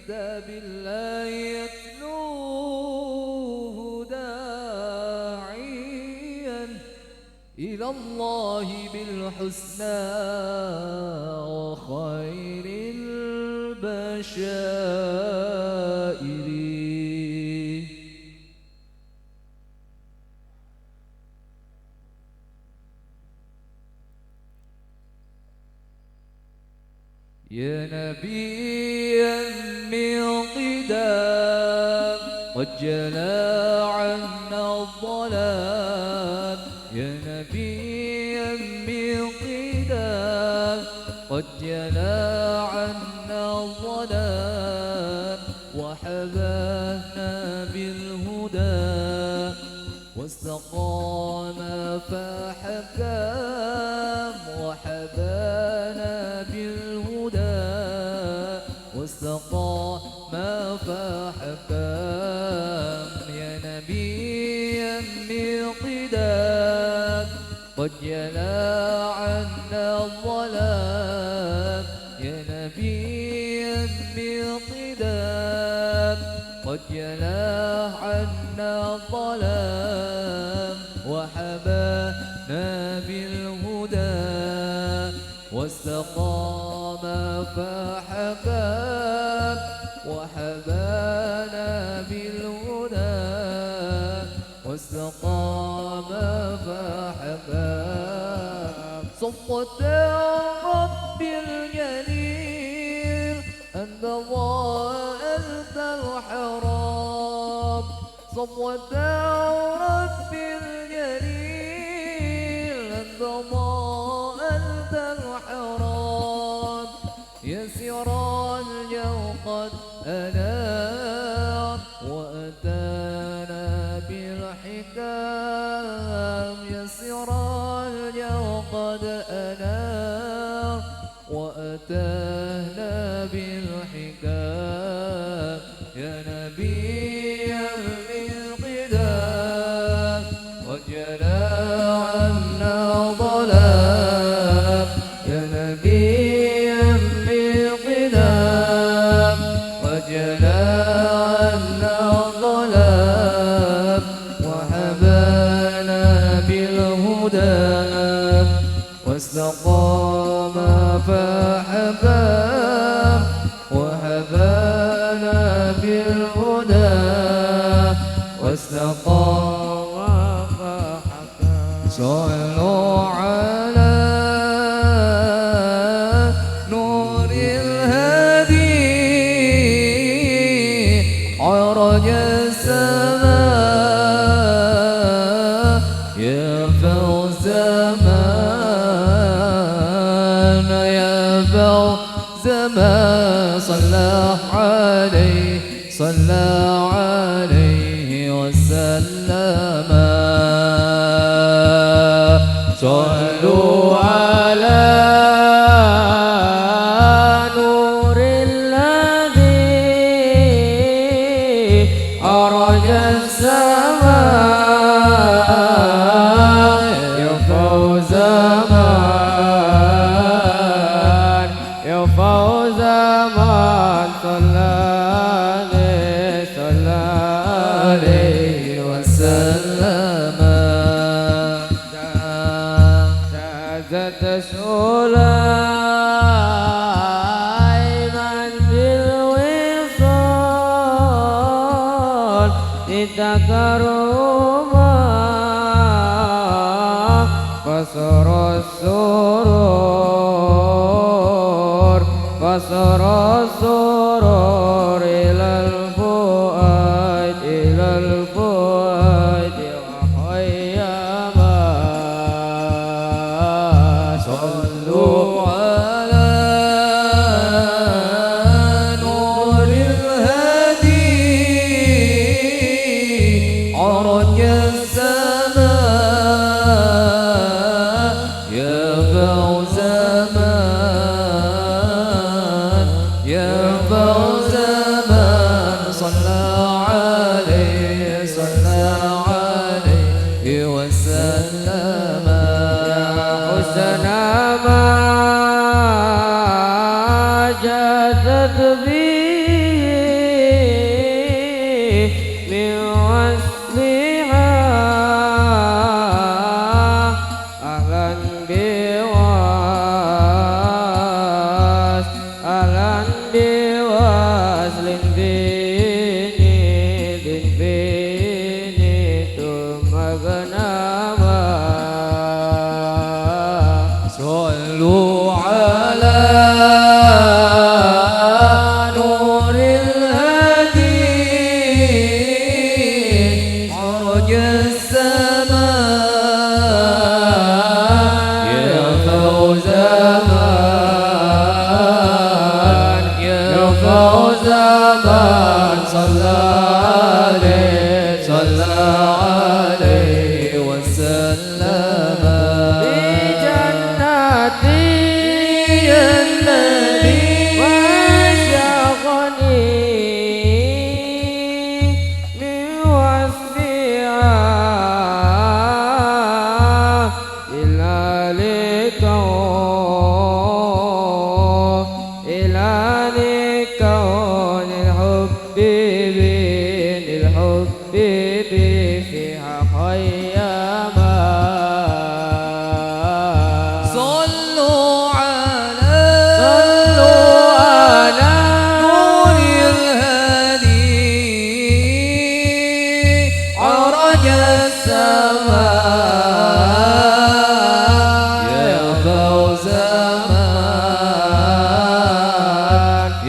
كتاب الله يتلوه داعيا إلى الله بالحسنى وخير البشائر. يا نبيا من قدام قد جلى عنا الظلام. يا نبيا من قدام قد جلى عنا الظلام وحبانا بالهدى واستقام فحكام. وحبانا بالهدى واستقام فحكام. يا نبيا من قدام قد جلى عنا الظلام. يا نبيا من قدام قد جلى عنا الظلام وحبانا بالهدى واستقام فحكام. وحبانا بالهدى واستقام فحكام. صفوة رب الجليل أنت الله أنت الحرام. صفوة رب الجليل أنت الله أنت الحرام. يا سراج قد أنار وأتانا بالحكام. يا سراج قد أنار وأتانا بالحكام. يا نبيا بالقدام وجلى عنا ظلام. يا نبيا بالقدام وجلى عنا ظلام وحبانا بالهدى واستقام فحكام. وحبانا بالهدى واستقام فحكام. صلوا على نور الهدي عرج السماء يا فوز زمان. يا فوز زمان صلى عليه صلى عليه وسلم. صلوا على نور الذي أرج السماء يا فوز زمان. يا فوز زمان صلى عليه وسلم. جازت سليمان بالوصال لتكرما قصر السرور قصر السرور إلى الفؤاد إلى الفؤاد وحيما. صلوا على نور الهدي عرج السماء يا فوز زمان. يا فوز زمان صلى عليه صلى عليه وسلم. حسن ما جادت به فوز من صلى عليه وسلم بجناتي النبي وشغني من وصفها إلى لكون الحب بين الحب فيها خيما صلوا على نور الهادي عرج السماء يا فوز من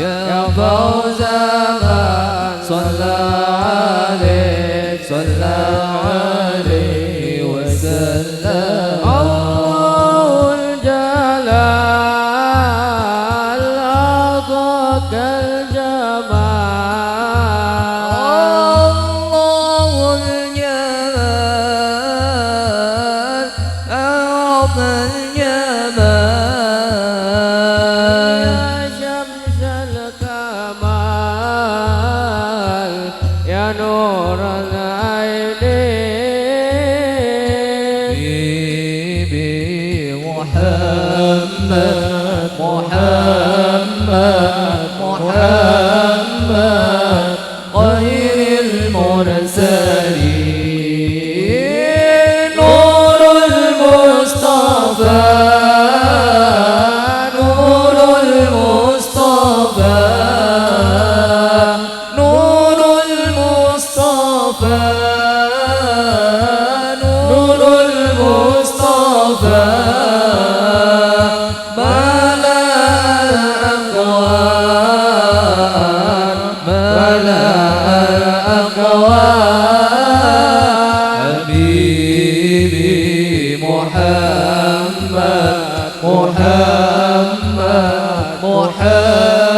يا فوز من صلى عليه وسلم الله الجلال أعطاك الجمال الله الجمال أعطى الجمال يا شمس الكمال يا نور العين بيبي محمد خير المرسلين نور المصطفى نور المصطفى نور المصطفى نور المصطفى ملا الأكوان ملا الأكوان حبيبي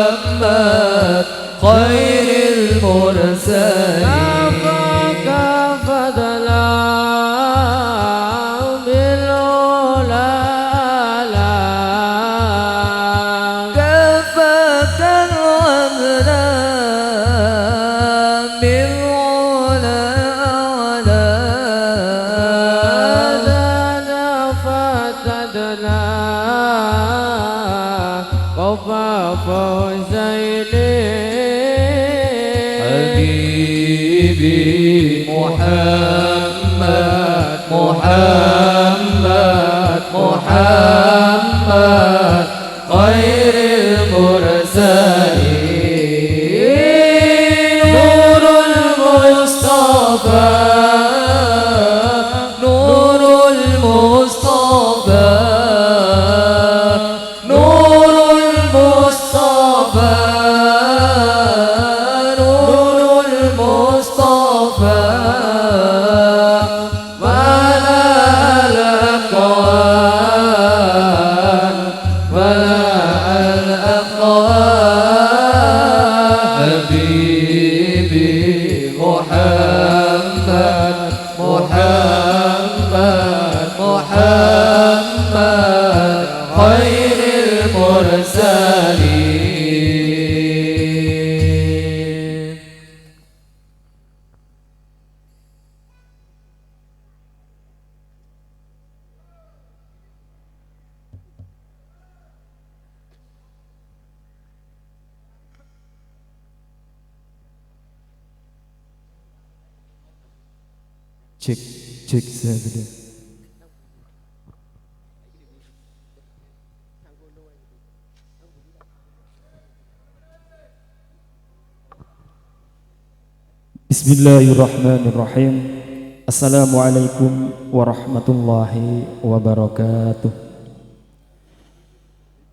محمد خير المرسلين كفاك فضلا بالعلا كفاك العذلا بالعلا أذنا فتدنا قفا فوزين حبيبي محمد خير المرسلين نور المصطفى نور المصطفى نور المصطفى نور المصطفى ولا الأكوان ولا الأكوان حبيبي محمد خير المرسلين cek saya dulu. Bismillahirrahmanirrahim. Assalamualaikum warahmatullahi wabarakatuh.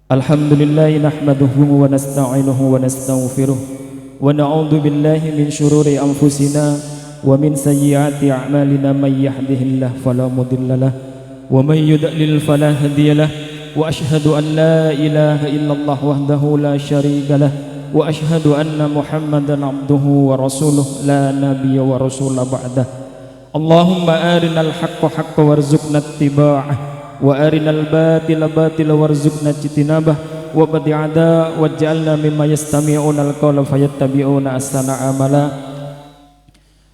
Alhamdulillah nahmaduhu wa nasta'inuhu wa nastaghfiruh wa na'udzu billahi min syururi anfusina wa min sayyiati a'malina may yahdihillahu fala mudhillalah wa may yudlil fala hadiyalah wa asyhadu an la ilaha illallah wahdahu la syarikalah wa asyhadu anna Muhammadan abduhu wa rasuluh la nabiyya wa rasula ba'dah. Allahumma arinal haqqa haqqa warzuqna ittiba'ah wa arinal batila batila warzuqna ijtinabah wa badi'ada waj'alna mimma yastami'una al-qawla fayattabi'una ahsana amala.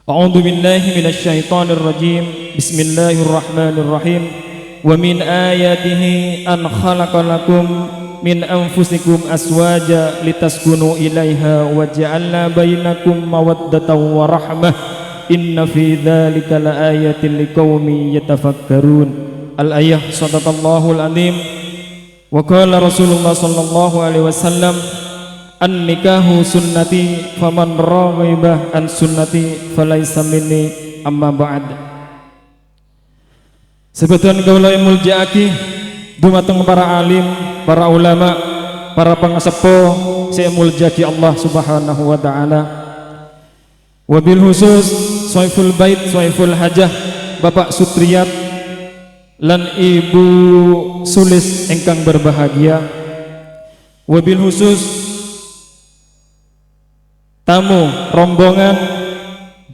A'udzu billahi minasy syaithanir rajim. Bismillahirrahmanirrahim. Wa min ayatihi an khalaqalakum min anfusikum aswaja litaskunu ilaiha wa ja'alna bainakum mawaddatan wa rahmah. Inna fi dzalika laayatin liqaumin yatafakkarun. Al-ayah. Shadaqallahul azim. Wa qala Rasulullah sallallahu alaihi wasallam, an-nikahu sunnati faman raghiba an sunnati falaysa minni amma ba'd. Sebutan kaula mulja'aki dumateng para alim, para ulama, para pangasepuh saya muljaki Allah Subhanahu wa taala. Wabil khusus Soiful Bait, Soiful Hajah, Bapak Sutriyat lan Ibu Sulis engkang berbahagia. Wabil khusus tamu rombongan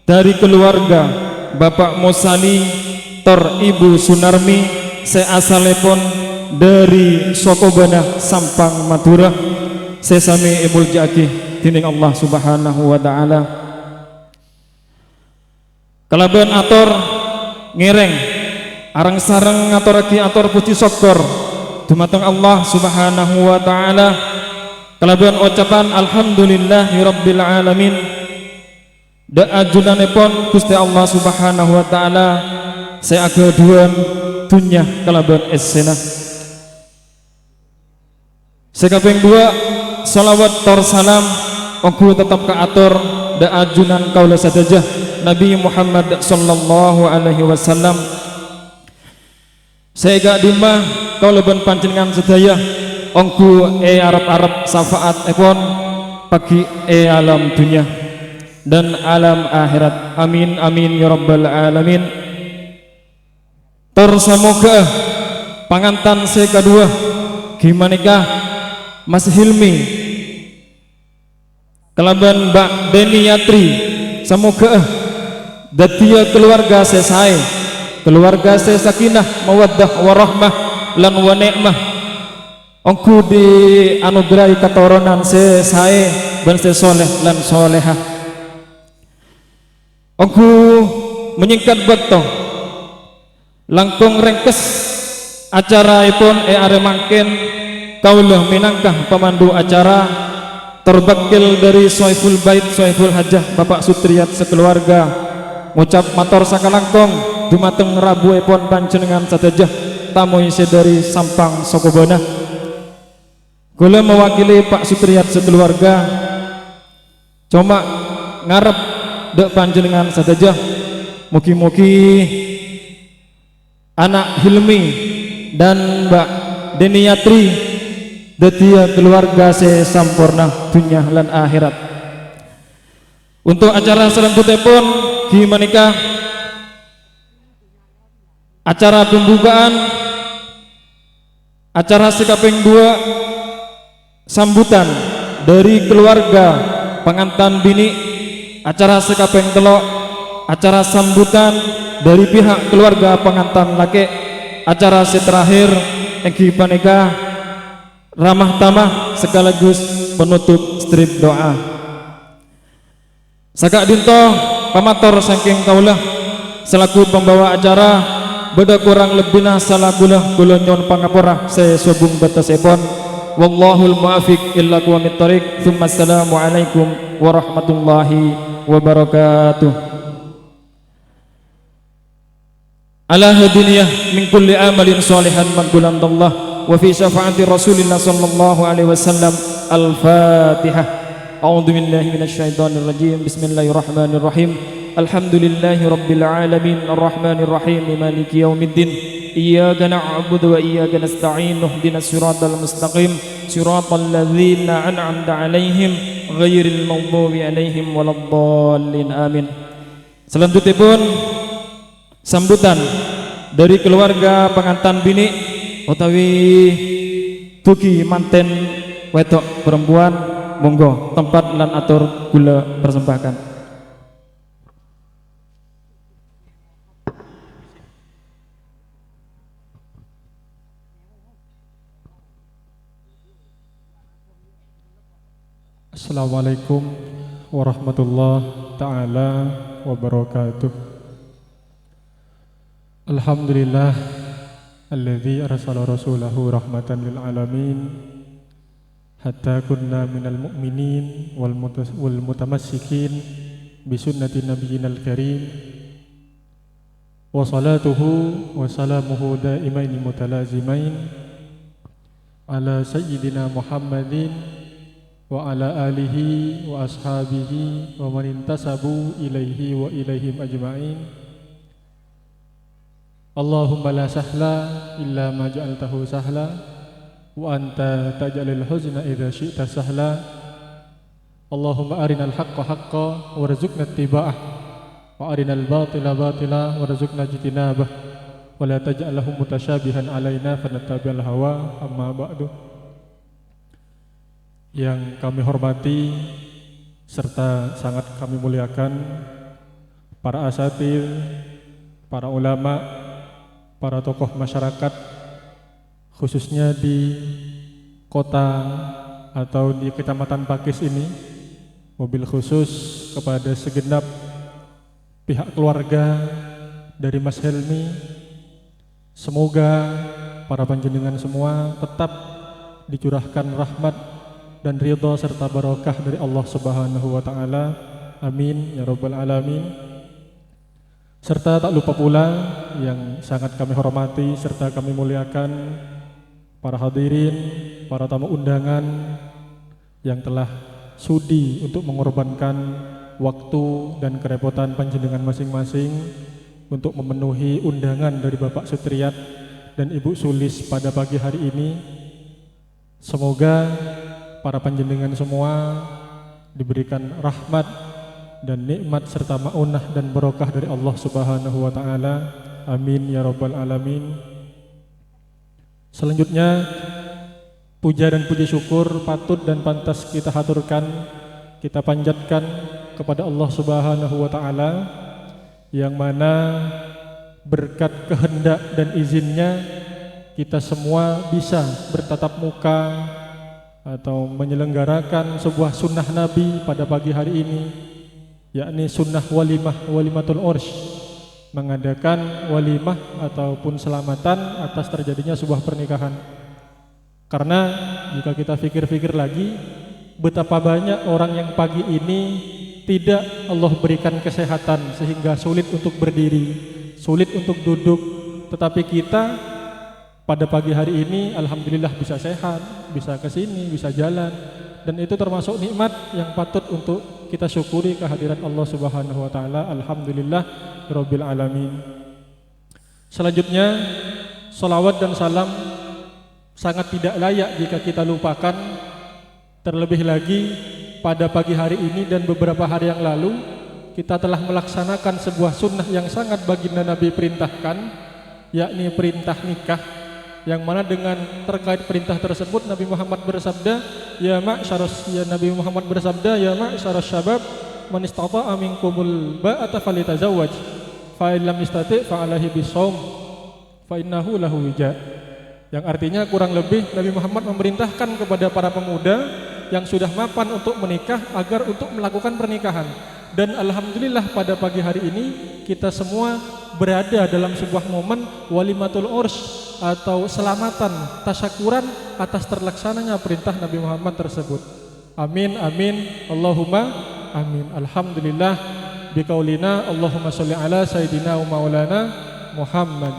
dari keluarga Bapak Mosali Tor Ibu Sunarmi seasalepon dari Sokobana Sampang Madura. Sesami Ibul Jaki dening Allah Subhanahu wa taala. Kalaban ator ngereng arang sareng ngaturake atur puji syukur dumateng Allah Subhanahu wa taala. Kalaban ucapan alhamdulillahirabbil alamin. Da ajunanipun Gusti Allah Subhanahu wa taala saya agaduan dunya kalaban esena. Sekaping dua salawat tor salam ogu tetap kaatur da ajunan kaula sadajah Nabi Muhammad sallallahu alaihi wasallam. Saya gak dimah kaula ben panjenengan sedaya ongku arab-arab syafaat epon pagi alam dunia dan alam akhirat. Amin amin ya rabbal alamin. Tersemoga pangantan saya kedua gimanakah Mas Hilmi kelaban Mbak Deni Yatri, semoga datia keluarga saya keluarga saya sakinah mawaddah warahmah lan wa ni'mah. Ongku di anugerahi keturunan saya dan saya soleh lan solehah. Ongku menyingkat waktu langkung rengkes acara ipun are mangken kaulah minangkah pemandu acara terbakil dari Soiful Bait Soiful Hajah Bapak Sutriyat sekeluarga ngucap matur sakalangkung dumateng Rabu ipun panjenengan sadajah tamu isi dari Sampang Sokobana. Kula mewakili Pak Sutriyat sekeluarga cuma ngarep dek panjenengan sadajah mugi-mugi anak Hilmi dan Mbak Deni Yatri dadia keluarga saya sampurna dunya lan akhirat. Untuk acara selanjutnya pun gimanakah acara pembukaan acara sekaping dua sambutan dari keluarga pengantin bini, acara sekaping telok acara sambutan dari pihak keluarga pengantin laki, acara terakhir yang gimanakah ramah tamah sekaligus penutup strip doa. Sagak dinto pamator saking kaulah selaku pembawa acara beda kurang lebihna salakulah kula nyuwun pangapura saya subung batasipun. Wallahul muwaffiq illa aqwamit thoriq. Tsumma assalamu alaikum warahmatullahi wabarakatuh. Ala hadiniyah min kulli amalin salihan maqbulan Allah wa fi syafaati Rasulillah sallallahu alaihi wasallam. Al-Fatihah. A'udzu billahi minasy syaithanir rajim. Bismillahirrahmanirrahim. Alhamdulillahi rabbil alamin arrahmanir rahim maliki yaumiddin. Iyyaka na'budu wa iyyaka nasta'in. Ihdinas siratal mustaqim. Siratal ladzina an'amta 'alaihim ghairil maghdubi 'alaihim waladdallin. Amin. Selanjutnya pun sambutan dari keluarga pengantin bini utawi dugi manten wedok perempuan monggo tempat lan atur kula persembahkan. Assalamualaikum warahmatullahi ta'ala wabarakatuh. Alhamdulillah alladzi arsala rasulahu rahmatan lil alamin hatta kunna minal mu'minin wal mutamassikin bi sunnati nabiyyinal karim wa salatuhu wa salamuhu daimaini mutalazimain ala sayyidina Muhammadin wa ala alihi wa ashabihi wa man intasabu ilaihi wa ilaihim ajma'in. Allahumma la sahla illa ma ja'altahu sahla wa anta taj'alul huzna idza syi'ta sahla. Allahumma arinal haqqa haqqa warzuqna ittiba'ah wa arinal batila batila warzuqna ijtinabah wa la taj'alhu mutasyabihan alaina fanattabi'al hawa. Amma ba'du. Yang kami hormati serta sangat kami muliakan para asatir, para ulama, para tokoh masyarakat, khususnya di kota atau di Kecamatan Pakis ini, mobil khusus kepada segenap pihak keluarga dari Mas Helmi. Semoga para panjenengan semua tetap dicurahkan rahmat dan ridha serta barokah dari Allah Subhanahu wa taala. Amin ya rabbal alamin. Serta tak lupa pula yang sangat kami hormati serta kami muliakan para hadirin, para tamu undangan yang telah sudi untuk mengorbankan waktu dan kerepotan panjenengan masing-masing untuk memenuhi undangan dari Bapak Sutriyat dan Ibu Sulis pada pagi hari ini. Semoga para panjenengan semua diberikan rahmat dan nikmat serta maunah dan barokah dari Allah Subhanahu wa taala. Amin ya rabbal alamin. Selanjutnya, puja dan puji syukur patut dan pantas kita haturkan, kita panjatkan kepada Allah Subhanahu wa taala yang mana berkat kehendak dan izinnya kita semua bisa bertatap muka atau menyelenggarakan sebuah sunnah Nabi pada pagi hari ini, yakni sunnah walimatul ursh, mengadakan walimah ataupun selamatan atas terjadinya sebuah pernikahan. Karena jika kita pikir-pikir lagi, betapa banyak orang yang pagi ini tidak Allah berikan kesehatan sehingga sulit untuk berdiri, sulit untuk duduk, tetapi kita pada pagi hari ini alhamdulillah bisa sehat, bisa ke sini, bisa jalan, dan itu termasuk nikmat yang patut untuk kita syukuri kehadiran Allah Subhanahu wa taala. Alhamdulillah rabbil alamin. Selanjutnya, salawat dan salam sangat tidak layak jika kita lupakan, terlebih lagi pada pagi hari ini dan beberapa hari yang lalu kita telah melaksanakan sebuah sunnah yang sangat baginda Nabi perintahkan, yakni perintah nikah, yang mana dengan terkait perintah tersebut Nabi Muhammad bersabda, ya Nabi Muhammad bersabda, ya ma'syaras syabab man istata'a minkumul ba'ata falitazawwaj fa in lam yastati' fa alaihi bisawm fa innahu lahu wija. Yang artinya kurang lebih Nabi Muhammad memerintahkan kepada para pemuda yang sudah mapan untuk menikah agar untuk melakukan pernikahan. Dan alhamdulillah pada pagi hari ini kita semua berada dalam sebuah momen walimatul ursh atau selamatan, tasyakuran atas terlaksananya perintah Nabi Muhammad tersebut. Amin amin Allahumma amin. Alhamdulillah biqaulina Allahumma sholli ala sayyidina wa maulana Muhammad.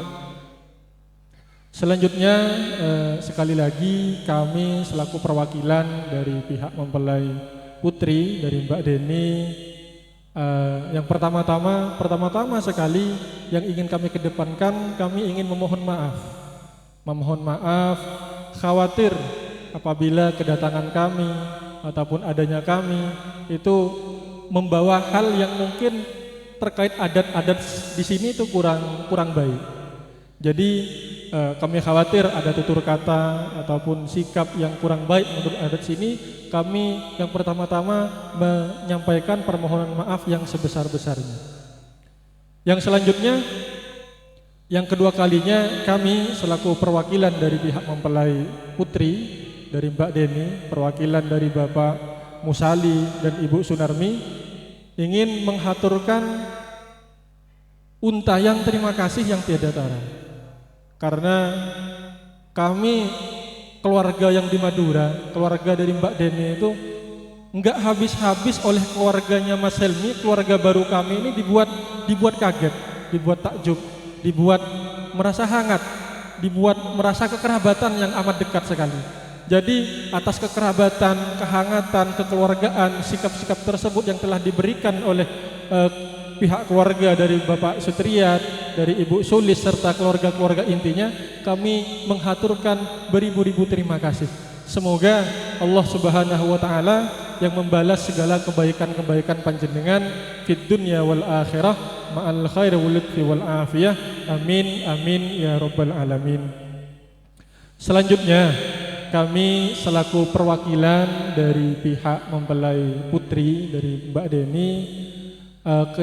Selanjutnya sekali lagi kami selaku perwakilan dari pihak mempelai putri dari Mbak Deni, yang pertama-tama sekali yang ingin kami kedepankan, kami ingin memohon maaf khawatir apabila kedatangan kami ataupun adanya kami itu membawa hal yang mungkin terkait adat-adat di sini itu kurang baik. Jadi kami khawatir ada tutur kata ataupun sikap yang kurang baik menurut adat sini, kami yang pertama-tama menyampaikan permohonan maaf yang sebesar-besarnya. Yang selanjutnya, yang kedua kalinya kami selaku perwakilan dari pihak mempelai putri, dari Mbak Deni, perwakilan dari Bapak Musali dan Ibu Sunarmi, ingin menghaturkan untayan terima kasih yang tiada tara. Karena kami keluarga yang di Madura, keluarga dari Mbak Deni itu enggak habis-habis oleh keluarganya Mas Helmi, keluarga baru kami ini dibuat kaget, dibuat takjub, dibuat merasa hangat, dibuat merasa kekerabatan yang amat dekat sekali. Jadi atas kekerabatan, kehangatan, kekeluargaan, sikap-sikap tersebut yang telah diberikan oleh pihak keluarga dari Bapak Sutriyat, dari Ibu Sulis serta keluarga-keluarga intinya, kami menghaturkan beribu-ribu terima kasih. Semoga Allah Subhanahu wa taala yang membalas segala kebaikan-kebaikan panjenengan fid dunya wal akhirah ma'al khairi wal lutfi wal afiyah. Amin amin ya rabbal alamin. Selanjutnya, kami selaku perwakilan dari pihak mempelai putri dari Mbak Deni,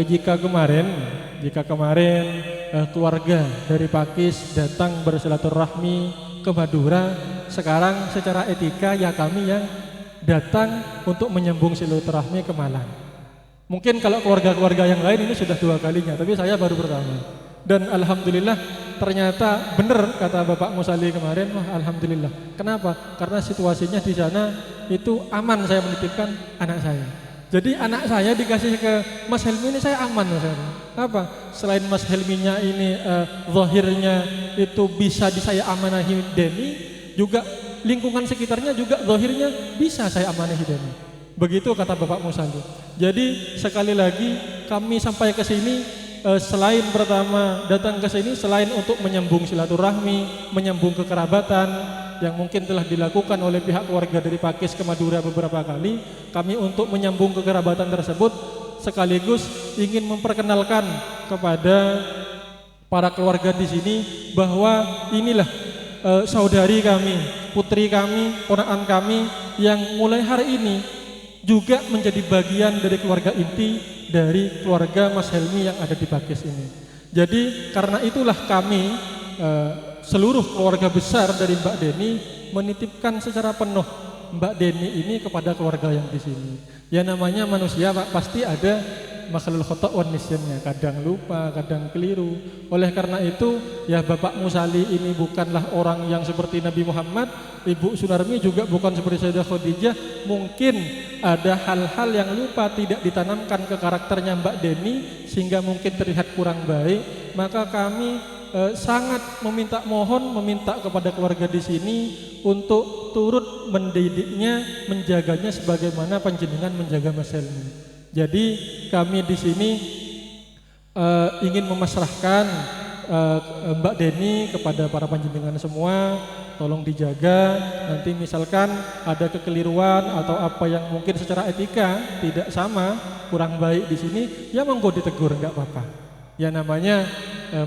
jika kemarin keluarga dari Pakis datang bersilaturahmi ke Madura, sekarang secara etika ya kami yang datang untuk menyambung silaturahmi ke Malang. Mungkin kalau keluarga-keluarga yang lain ini sudah 2 kalinya, tapi saya baru pertama. Dan alhamdulillah ternyata benar kata Bapak Musali kemarin, wah alhamdulillah. Kenapa? Karena situasinya di sana itu aman, saya menitipkan anak saya. Jadi anak saya dikasih ke Mas Helmi ini saya aman, Mas Helmi. Apa? Selain Mas Helminya ini zahirnya itu bisa saya amanahi Deni, juga lingkungan sekitarnya juga zahirnya bisa saya amanahi Deni. Begitu kata Bapak Musali. Jadi sekali lagi kami sampai ke sini selain pertama datang ke sini selain untuk menyambung silaturahmi, menyambung kekerabatan yang mungkin telah dilakukan oleh pihak keluarga dari Pakis ke Madura beberapa kali, kami untuk menyambung kekerabatan tersebut sekaligus ingin memperkenalkan kepada para keluarga di sini bahwa inilah saudari kami, putri kami, ponakan kami yang mulai hari ini juga menjadi bagian dari keluarga inti dari keluarga Mas Helmi yang ada di Pakis ini. Jadi karena itulah kami seluruh keluarga besar dari Mbak Deni menitipkan secara penuh Mbak Deni ini kepada keluarga yang di sini. Ya namanya manusia Pak, pasti ada makhlul khata' wan nisyannya, kadang lupa, kadang keliru. Oleh karena itu ya Bapak Musali ini bukanlah orang yang seperti Nabi Muhammad, Ibu Sunarmi juga bukan seperti Sayyidah Khadijah. Mungkin ada hal-hal yang lupa tidak ditanamkan ke karakternya Mbak Deni sehingga mungkin terlihat kurang baik. Maka kami sangat meminta kepada keluarga di sini untuk turut mendidiknya, menjaganya sebagaimana panjenengan menjaga Mas Helmi. Jadi kami di sini ingin memasrahkan Mbak Deni kepada para panjenengan semua, tolong dijaga. Nanti misalkan ada kekeliruan atau apa yang mungkin secara etika tidak sama, kurang baik di sini, ya monggo ditegur, enggak apa-apa. Ya namanya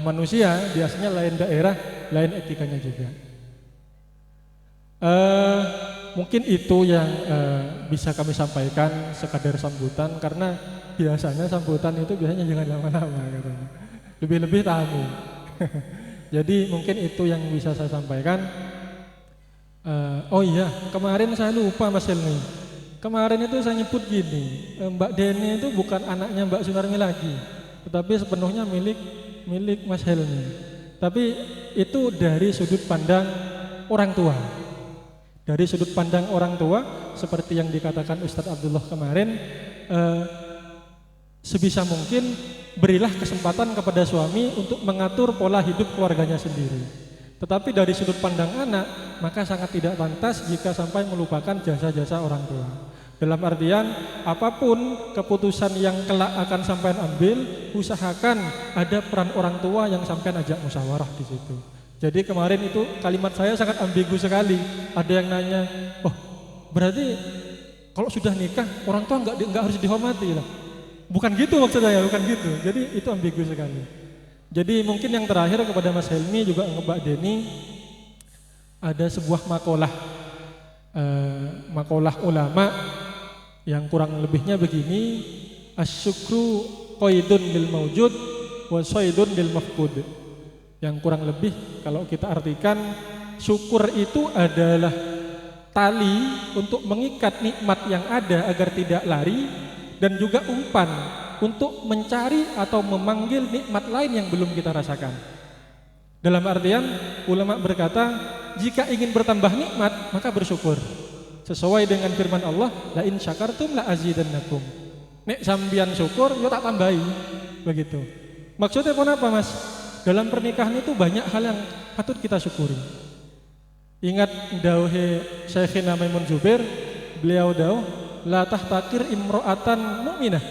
manusia biasanya lain daerah, lain etikanya juga. Mungkin itu yang bisa kami sampaikan sekadar sambutan, karena biasanya sambutan itu biasanya jangan lama-lama katanya. Lebih-lebih tamu. Jadi mungkin itu yang bisa saya sampaikan. Oh iya, kemarin saya lupa Mas Helmi. Kemarin itu saya nyebut gini, Mbak Deni itu bukan anaknya Mbak Sunarmi lagi, tetapi sepenuhnya milik Mas Helmi. Tapi itu dari sudut pandang orang tua. Dari sudut pandang orang tua, seperti yang dikatakan Ustadz Abdullah kemarin, sebisa mungkin berilah kesempatan kepada suami untuk mengatur pola hidup keluarganya sendiri. Tetapi dari sudut pandang anak, maka sangat tidak pantas jika sampai melupakan jasa-jasa orang tua. Dalam artian, apapun keputusan yang kelak akan sampean ambil, usahakan ada peran orang tua yang sampean ajak musyawarah di situ. Jadi kemarin itu kalimat saya sangat ambigu sekali. Ada yang nanya, oh berarti kalau sudah nikah orang tua nggak harus dihormati lah. Bukan gitu maksud saya, bukan gitu. Jadi itu ambigu sekali. Jadi mungkin yang terakhir kepada Mas Helmi juga Mbak Deni, ada sebuah makalah ulama yang kurang lebihnya begini, asyukru qaidun lil mawjud wa saidun lil mafqud. Yang kurang lebih kalau kita artikan, syukur itu adalah tali untuk mengikat nikmat yang ada agar tidak lari, dan juga umpan untuk mencari atau memanggil nikmat lain yang belum kita rasakan. Dalam artian, ulama berkata, jika ingin bertambah nikmat, maka bersyukur. Sesuai dengan firman Allah, la in syakartum la azidannakum. Nek sambian syukur, yo tak tambahi. Begitu. Maksudnya kenapa, Mas? Dalam pernikahan itu banyak hal yang patut kita syukuri. Ingat dauhe Syekhina Maimun Zubair, beliau dawuh, la tahtakir imro'atan mu'minah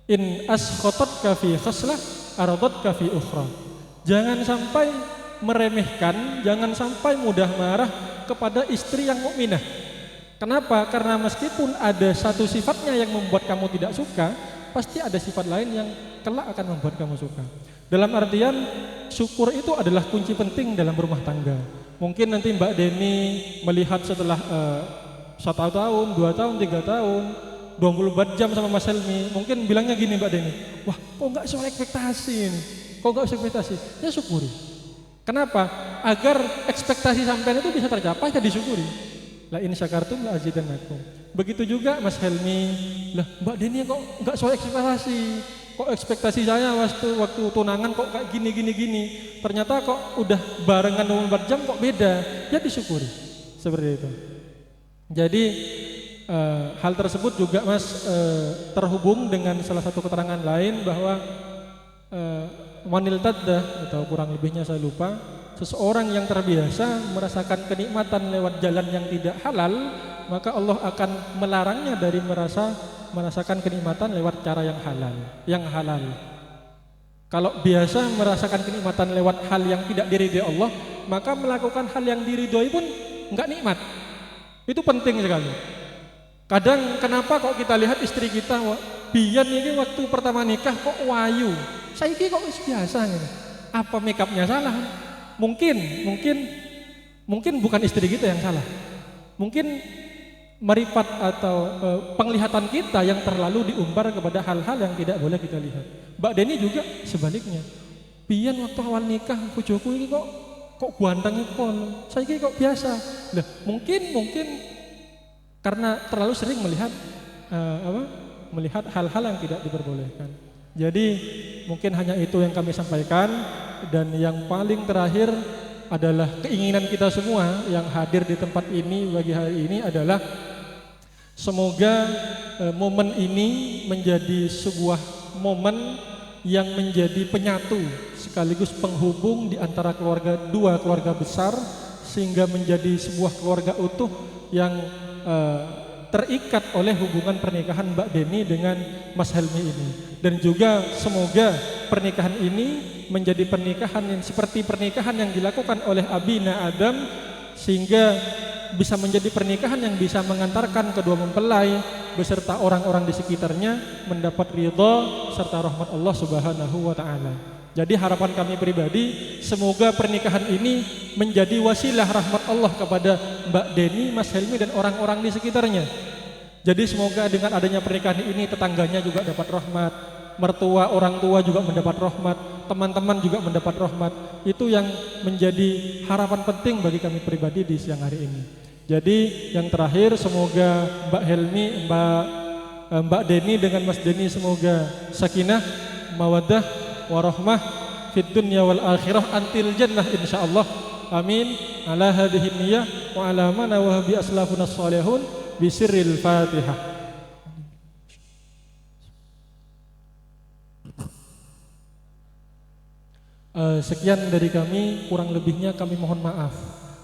in askhototka fi khaslah aradotka fi ukhra. Jangan sampai meremehkan, jangan sampai mudah marah kepada istri yang mukminah. Kenapa? Karena meskipun ada satu sifatnya yang membuat kamu tidak suka, pasti ada sifat lain yang kelak akan membuat kamu suka. Dalam artian, syukur itu adalah kunci penting dalam rumah tangga. Mungkin nanti Mbak Deni melihat setelah 1 tahun, 2 tahun, 3 tahun, 24 jam sama Mas Helmi, mungkin bilangnya gini Mbak Deni, wah kok nggak sesuai ekspektasi ini, kok nggak sesuai ekspektasi, ya syukuri. Kenapa? Agar ekspektasi sampean itu bisa tercapai, ya disyukuri. La in syakartum la azidannakum. Begitu juga Mas Helmi, lah Mbak Deni kok nggak sesuai ekspektasi, kok ekspektasi saya waktu tunangan kok kayak gini, ternyata kok udah barengan 24 jam kok beda, ya disyukuri. Seperti itu. Jadi hal tersebut juga Mas terhubung dengan salah satu keterangan lain bahwa wanil taddah, atau kurang lebihnya saya lupa, seseorang yang terbiasa merasakan kenikmatan lewat jalan yang tidak halal, maka Allah akan melarangnya dari merasakan kenikmatan lewat cara yang halal. Kalau biasa merasakan kenikmatan lewat hal yang tidak diridhoi Allah, maka melakukan hal yang diridhoi pun enggak nikmat. Itu penting sekali. Kadang kenapa kok kita lihat istri kita, biyen ini waktu pertama nikah kok wayu, saiki kok biasa gitu. Apa make upnya salah? Mungkin bukan istri kita yang salah. Mungkin marifat atau penglihatan kita yang terlalu diumbar kepada hal-hal yang tidak boleh kita lihat. Mbak Deni juga sebaliknya. Biyen waktu awal nikah bojoku ini kok ganteng pon, saiki kok biasa. Lah, mungkin karena terlalu sering melihat hal-hal yang tidak diperbolehkan. Jadi mungkin hanya itu yang kami sampaikan, dan yang paling terakhir adalah keinginan kita semua yang hadir di tempat ini bagi hari ini adalah semoga momen ini menjadi sebuah momen yang menjadi penyatu sekaligus penghubung di antara dua keluarga besar, sehingga menjadi sebuah keluarga utuh yang terikat oleh hubungan pernikahan Mbak Deni dengan Mas Helmi ini. Dan juga semoga pernikahan ini menjadi pernikahan yang seperti pernikahan yang dilakukan oleh Abina Adam, sehingga bisa menjadi pernikahan yang bisa mengantarkan kedua mempelai beserta orang-orang di sekitarnya mendapat ridha serta rahmat Allah Subhanahu wa taala. Jadi harapan kami pribadi, semoga pernikahan ini menjadi wasilah rahmat Allah kepada Mbak Deni, Mas Helmi, dan orang-orang di sekitarnya. Jadi semoga dengan adanya pernikahan ini tetangganya juga dapat rahmat, mertua orang tua juga mendapat rahmat, teman-teman juga mendapat rahmat. Itu yang menjadi harapan penting bagi kami pribadi di siang hari ini. Jadi yang terakhir, semoga Mbak Helmi, Mbak Deni dengan Mas Deni semoga sakinah, mawaddah, warahmah fid dunya wal akhirah antil jannah insyaallah. Amin. Ala hadhihi niyyah wa ala ma nawaha bi aslafuna shalihun bi sirril Fatihah. Sekian dari kami, kurang lebihnya kami mohon maaf.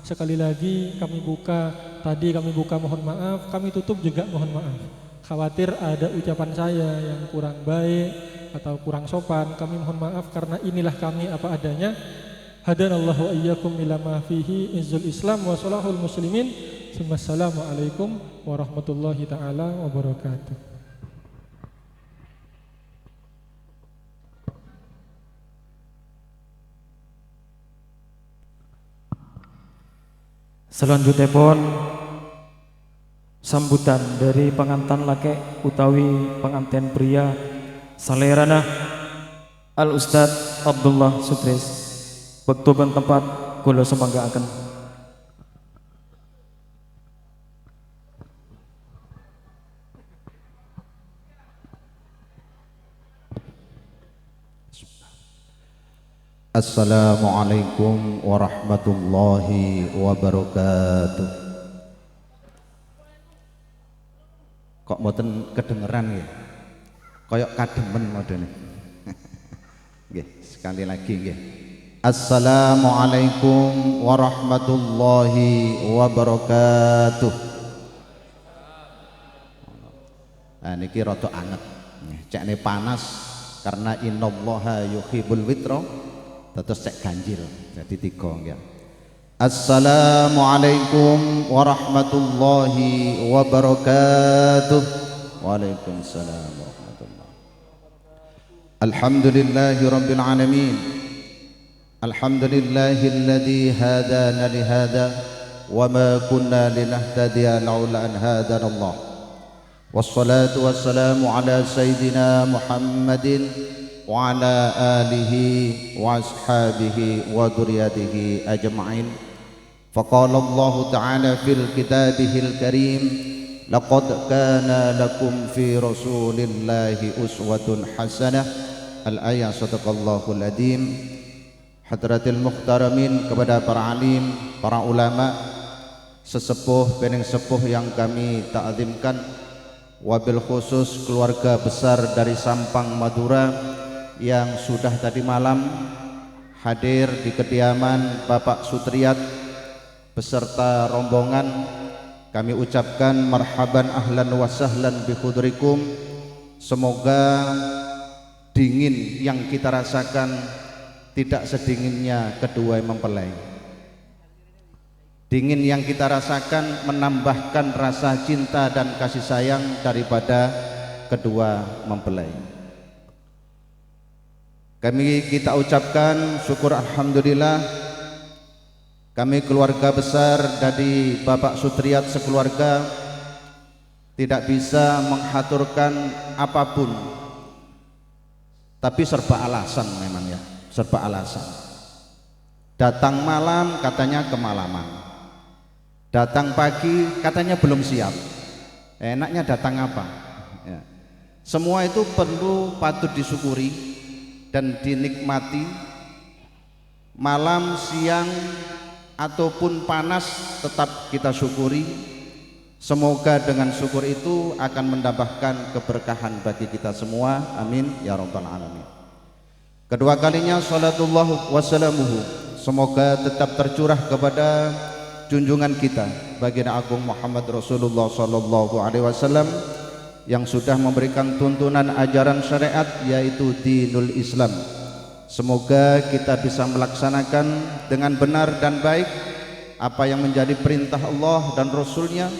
Sekali lagi kami buka mohon maaf, kami tutup juga mohon maaf. Khawatir ada ucapan saya yang kurang baik atau kurang sopan, kami mohon maaf karena inilah kami apa adanya. Hadanallahu wa iyyakum ila ma fihi izzul Islam wa salahul muslimin. Wassalamualaikum warahmatullahi taala wabarakatuh. Selanjutnya pun sambutan dari pengantin laki utawi pengantin pria salerana Al Ustadz Abdullah Sutris. Waktu dan tempat kula semanggaaken. Assalamualaikum warahmatullahi wabarakatuh. Kok mboten kedengeran ya? Kayak kademen modene. Nggih, sekali lagi nggih. Assalamualaikum warahmatullahi wabarakatuh. Nah niki rada anget. Cekne panas karena innallaha yuhibbul witra. Terus cek ganjil jadi 3 ya. Assalamualaikum warahmatullahi wabarakatuh. Waalaikumsalam warahmatullahi. Alhamdulillahi rabbil alamin. Alhamdulillahilladzi hadana lihada wa ma kunna linahtadiya laula an hadana Allah. Wassalatu wassalamu ala sayyidina Muhammadin wa ala alihi wa ashabihi wa dhurriyyatihi ajma'in. Faqala Allah ta'ala fil kitabihil karim laqad kana lakum fi rasulillahi uswatun hasanah. Al-ayah sadaqallahul adzim. Hadratil muhtaramin, kepada para alim, para ulama, sesepuh pening sepuh yang kami ta'zimkan, wabil khusus keluarga besar dari Sampang Madura yang sudah tadi malam hadir di kediaman Bapak Sutriyat beserta rombongan. Kami ucapkan marhaban ahlan wa sahlan bi hudrikum. Semoga dingin yang kita rasakan tidak sedinginnya kedua mempelai. Dingin yang kita rasakan menambahkan rasa cinta dan kasih sayang daripada kedua mempelai. Kita ucapkan syukur alhamdulillah, kami keluarga besar dari Bapak Sutriyat sekeluarga tidak bisa menghaturkan apapun, tapi serba alasan memang ya, serba alasan. Datang malam katanya kemalaman, datang pagi katanya belum siap. Enaknya datang apa ya. Semua itu perlu patut disyukuri dan dinikmati. Malam, siang ataupun panas tetap kita syukuri. Semoga dengan syukur itu akan mendapatkan keberkahan bagi kita semua. Amin ya rabbal alamin. Kedua kalinya salatullah wassalamuhu, semoga tetap tercurah kepada junjungan kita baginda agung Muhammad Rasulullah sallallahu alaihi wasallam yang sudah memberikan tuntunan ajaran syariat, yaitu dinul Islam. Semoga kita bisa melaksanakan dengan benar dan baik apa yang menjadi perintah Allah dan Rasulnya,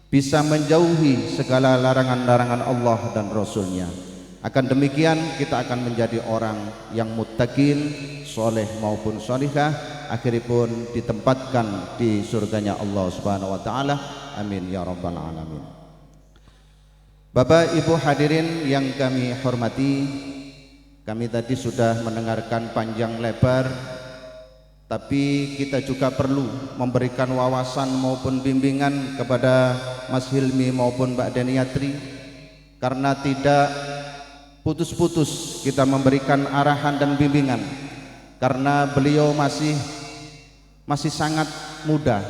bisa menjauhi segala larangan-larangan Allah dan Rasulnya. Akan demikian kita akan menjadi orang yang muttaqin, soleh maupun solihah, akhiripun ditempatkan di surganya Allah Subhanahu wa taala. Amin ya rabbal alamin. Bapak Ibu hadirin yang kami hormati, kami tadi sudah mendengarkan panjang lebar, tapi kita juga perlu memberikan wawasan maupun bimbingan kepada Mas Hilmi maupun Mbak Deniatri, karena tidak putus-putus kita memberikan arahan dan bimbingan, karena beliau masih sangat muda,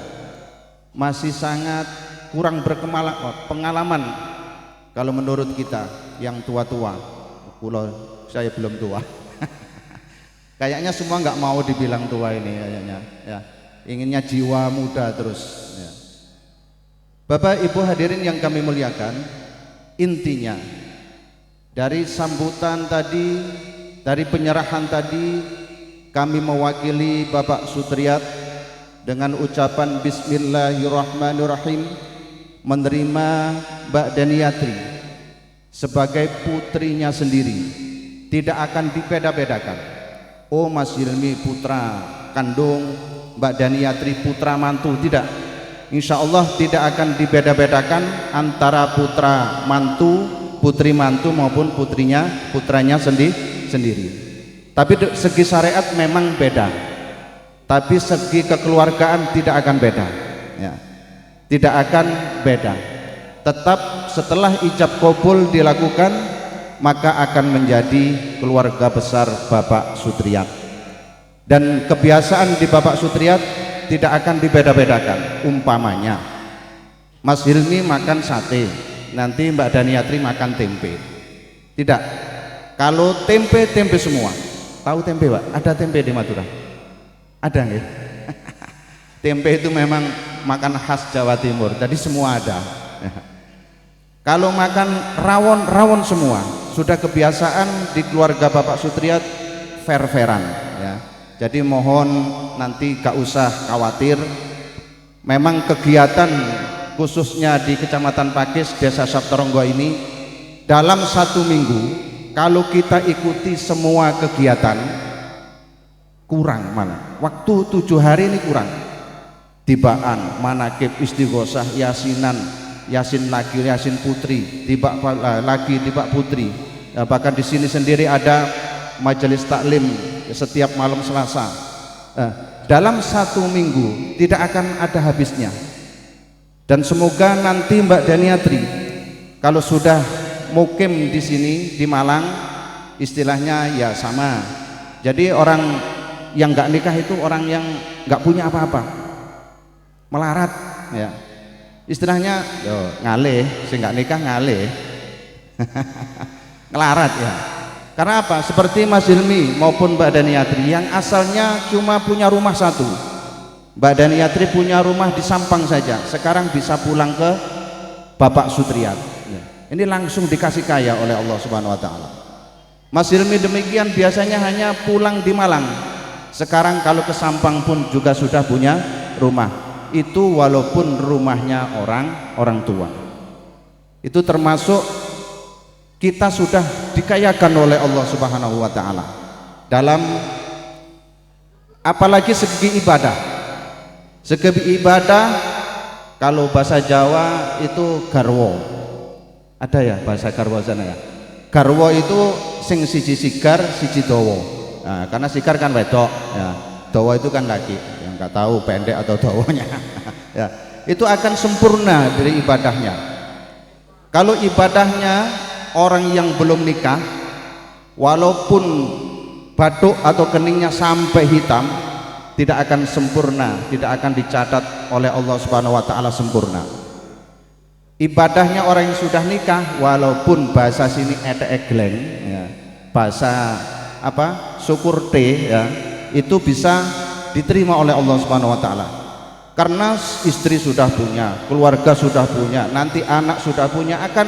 masih sangat kurang berpengalaman. Kalau menurut kita yang tua-tua, saya belum tua. Kayaknya semua nggak mau dibilang tua ini kayaknya. Ya, inginnya jiwa muda terus. Ya. Bapak Ibu hadirin yang kami muliakan, intinya dari sambutan tadi, dari penyerahan tadi, kami mewakili Bapak Sutriyat dengan ucapan Bismillahirrahmanirrahim, menerima Mbak Deniatri sebagai putrinya sendiri, tidak akan dibeda-bedakan. Oh Mas Hilmi putra kandung, Mbak Daniatri putra mantu, tidak. Insya Allah tidak akan dibeda-bedakan antara putra mantu, putri mantu maupun putranya sendiri. Tapi segi syariat memang beda, tapi segi kekeluargaan tidak akan beda ya. Tidak akan beda. Tetap setelah ijab kabul dilakukan, maka akan menjadi keluarga besar Bapak Sutriyat. Dan kebiasaan di Bapak Sutriyat tidak akan dibeda-bedakan. Umpamanya Mas Hilmi makan sate, nanti Mbak Daniatri makan tempe. Tidak. Kalau tempe semua. Tahu tempe, Pak? Ada tempe di Madura? Ada nggih? Tempe itu memang makan khas Jawa Timur, jadi semua ada. Kalau makan rawon semua, sudah kebiasaan di keluarga Bapak Sutriyat fair-fairan ya. Jadi mohon nanti gak usah khawatir. Memang kegiatan khususnya di Kecamatan Pakis, Desa Saptoronggo ini dalam 1 minggu kalau kita ikuti semua kegiatan kurang, mana waktu 7 hari ini kurang. Tibaan, manakib, istighosah, yasinan, yasin laki, yasin putri, tibak laki, tibak putri. Ya, bahkan di sini sendiri ada majelis taklim setiap malam Selasa. Dalam 1 minggu tidak akan ada habisnya. Dan semoga nanti Mbak Daniatri kalau sudah mukim di sini di Malang, istilahnya ya sama. Jadi orang yang nggak nikah itu orang yang nggak punya apa-apa, melarat ya. Istilahnya ngalih, sing nggak nikah ngalih. Ngelarat ya. Karena apa? Seperti Mas Hilmi maupun Mbak Daniatri yang asalnya cuma punya rumah 1. Mbak Daniatri punya rumah di Sampang saja, sekarang bisa pulang ke Bapak Sutriyat ya. Ini langsung dikasih kaya oleh Allah Subhanahu wa Ta'ala. Mas Hilmi demikian, biasanya hanya pulang di Malang, sekarang kalau ke Sampang pun juga sudah punya rumah. Itu walaupun rumahnya orang tua. Itu termasuk kita sudah dikayakan oleh Allah Subhanahu wa Ta'ala dalam apalagi segi ibadah. Segi ibadah kalau bahasa Jawa itu garwo. Ada ya bahasa garwo sana ya. Garwo itu sing siji sigar, siji dawa. Nah, karena sigar kan wedok ya. Dawa itu kan laki, yang nggak tahu pendek atau dawanya. Ya, itu akan sempurna dari ibadahnya. Kalau ibadahnya orang yang belum nikah, walaupun batuk atau keningnya sampai hitam, tidak akan sempurna, tidak akan dicatat oleh Allah Subhanahu wa Ta'ala sempurna. Ibadahnya orang yang sudah nikah, walaupun bahasa sini etek-egleng ya, bahasa apa syukur teh ya, itu bisa diterima oleh Allah Subhanahu wa Ta'ala. Karena istri sudah punya, keluarga sudah punya, nanti anak sudah punya, akan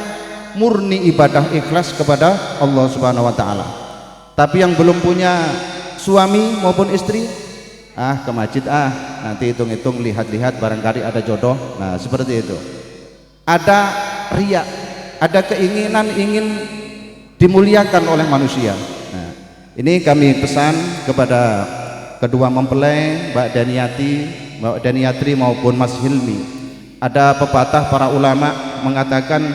murni ibadah ikhlas kepada Allah Subhanahu wa Ta'ala. Tapi yang belum punya suami maupun istri, ke masjid nanti hitung-hitung, lihat-lihat barangkali ada jodoh. Nah seperti itu. Ada riya, ada keinginan ingin dimuliakan oleh manusia. Nah, ini kami pesan kepada kedua mempelai, Mbak Daniatri maupun Mas Hilmi. Ada pepatah para ulama mengatakan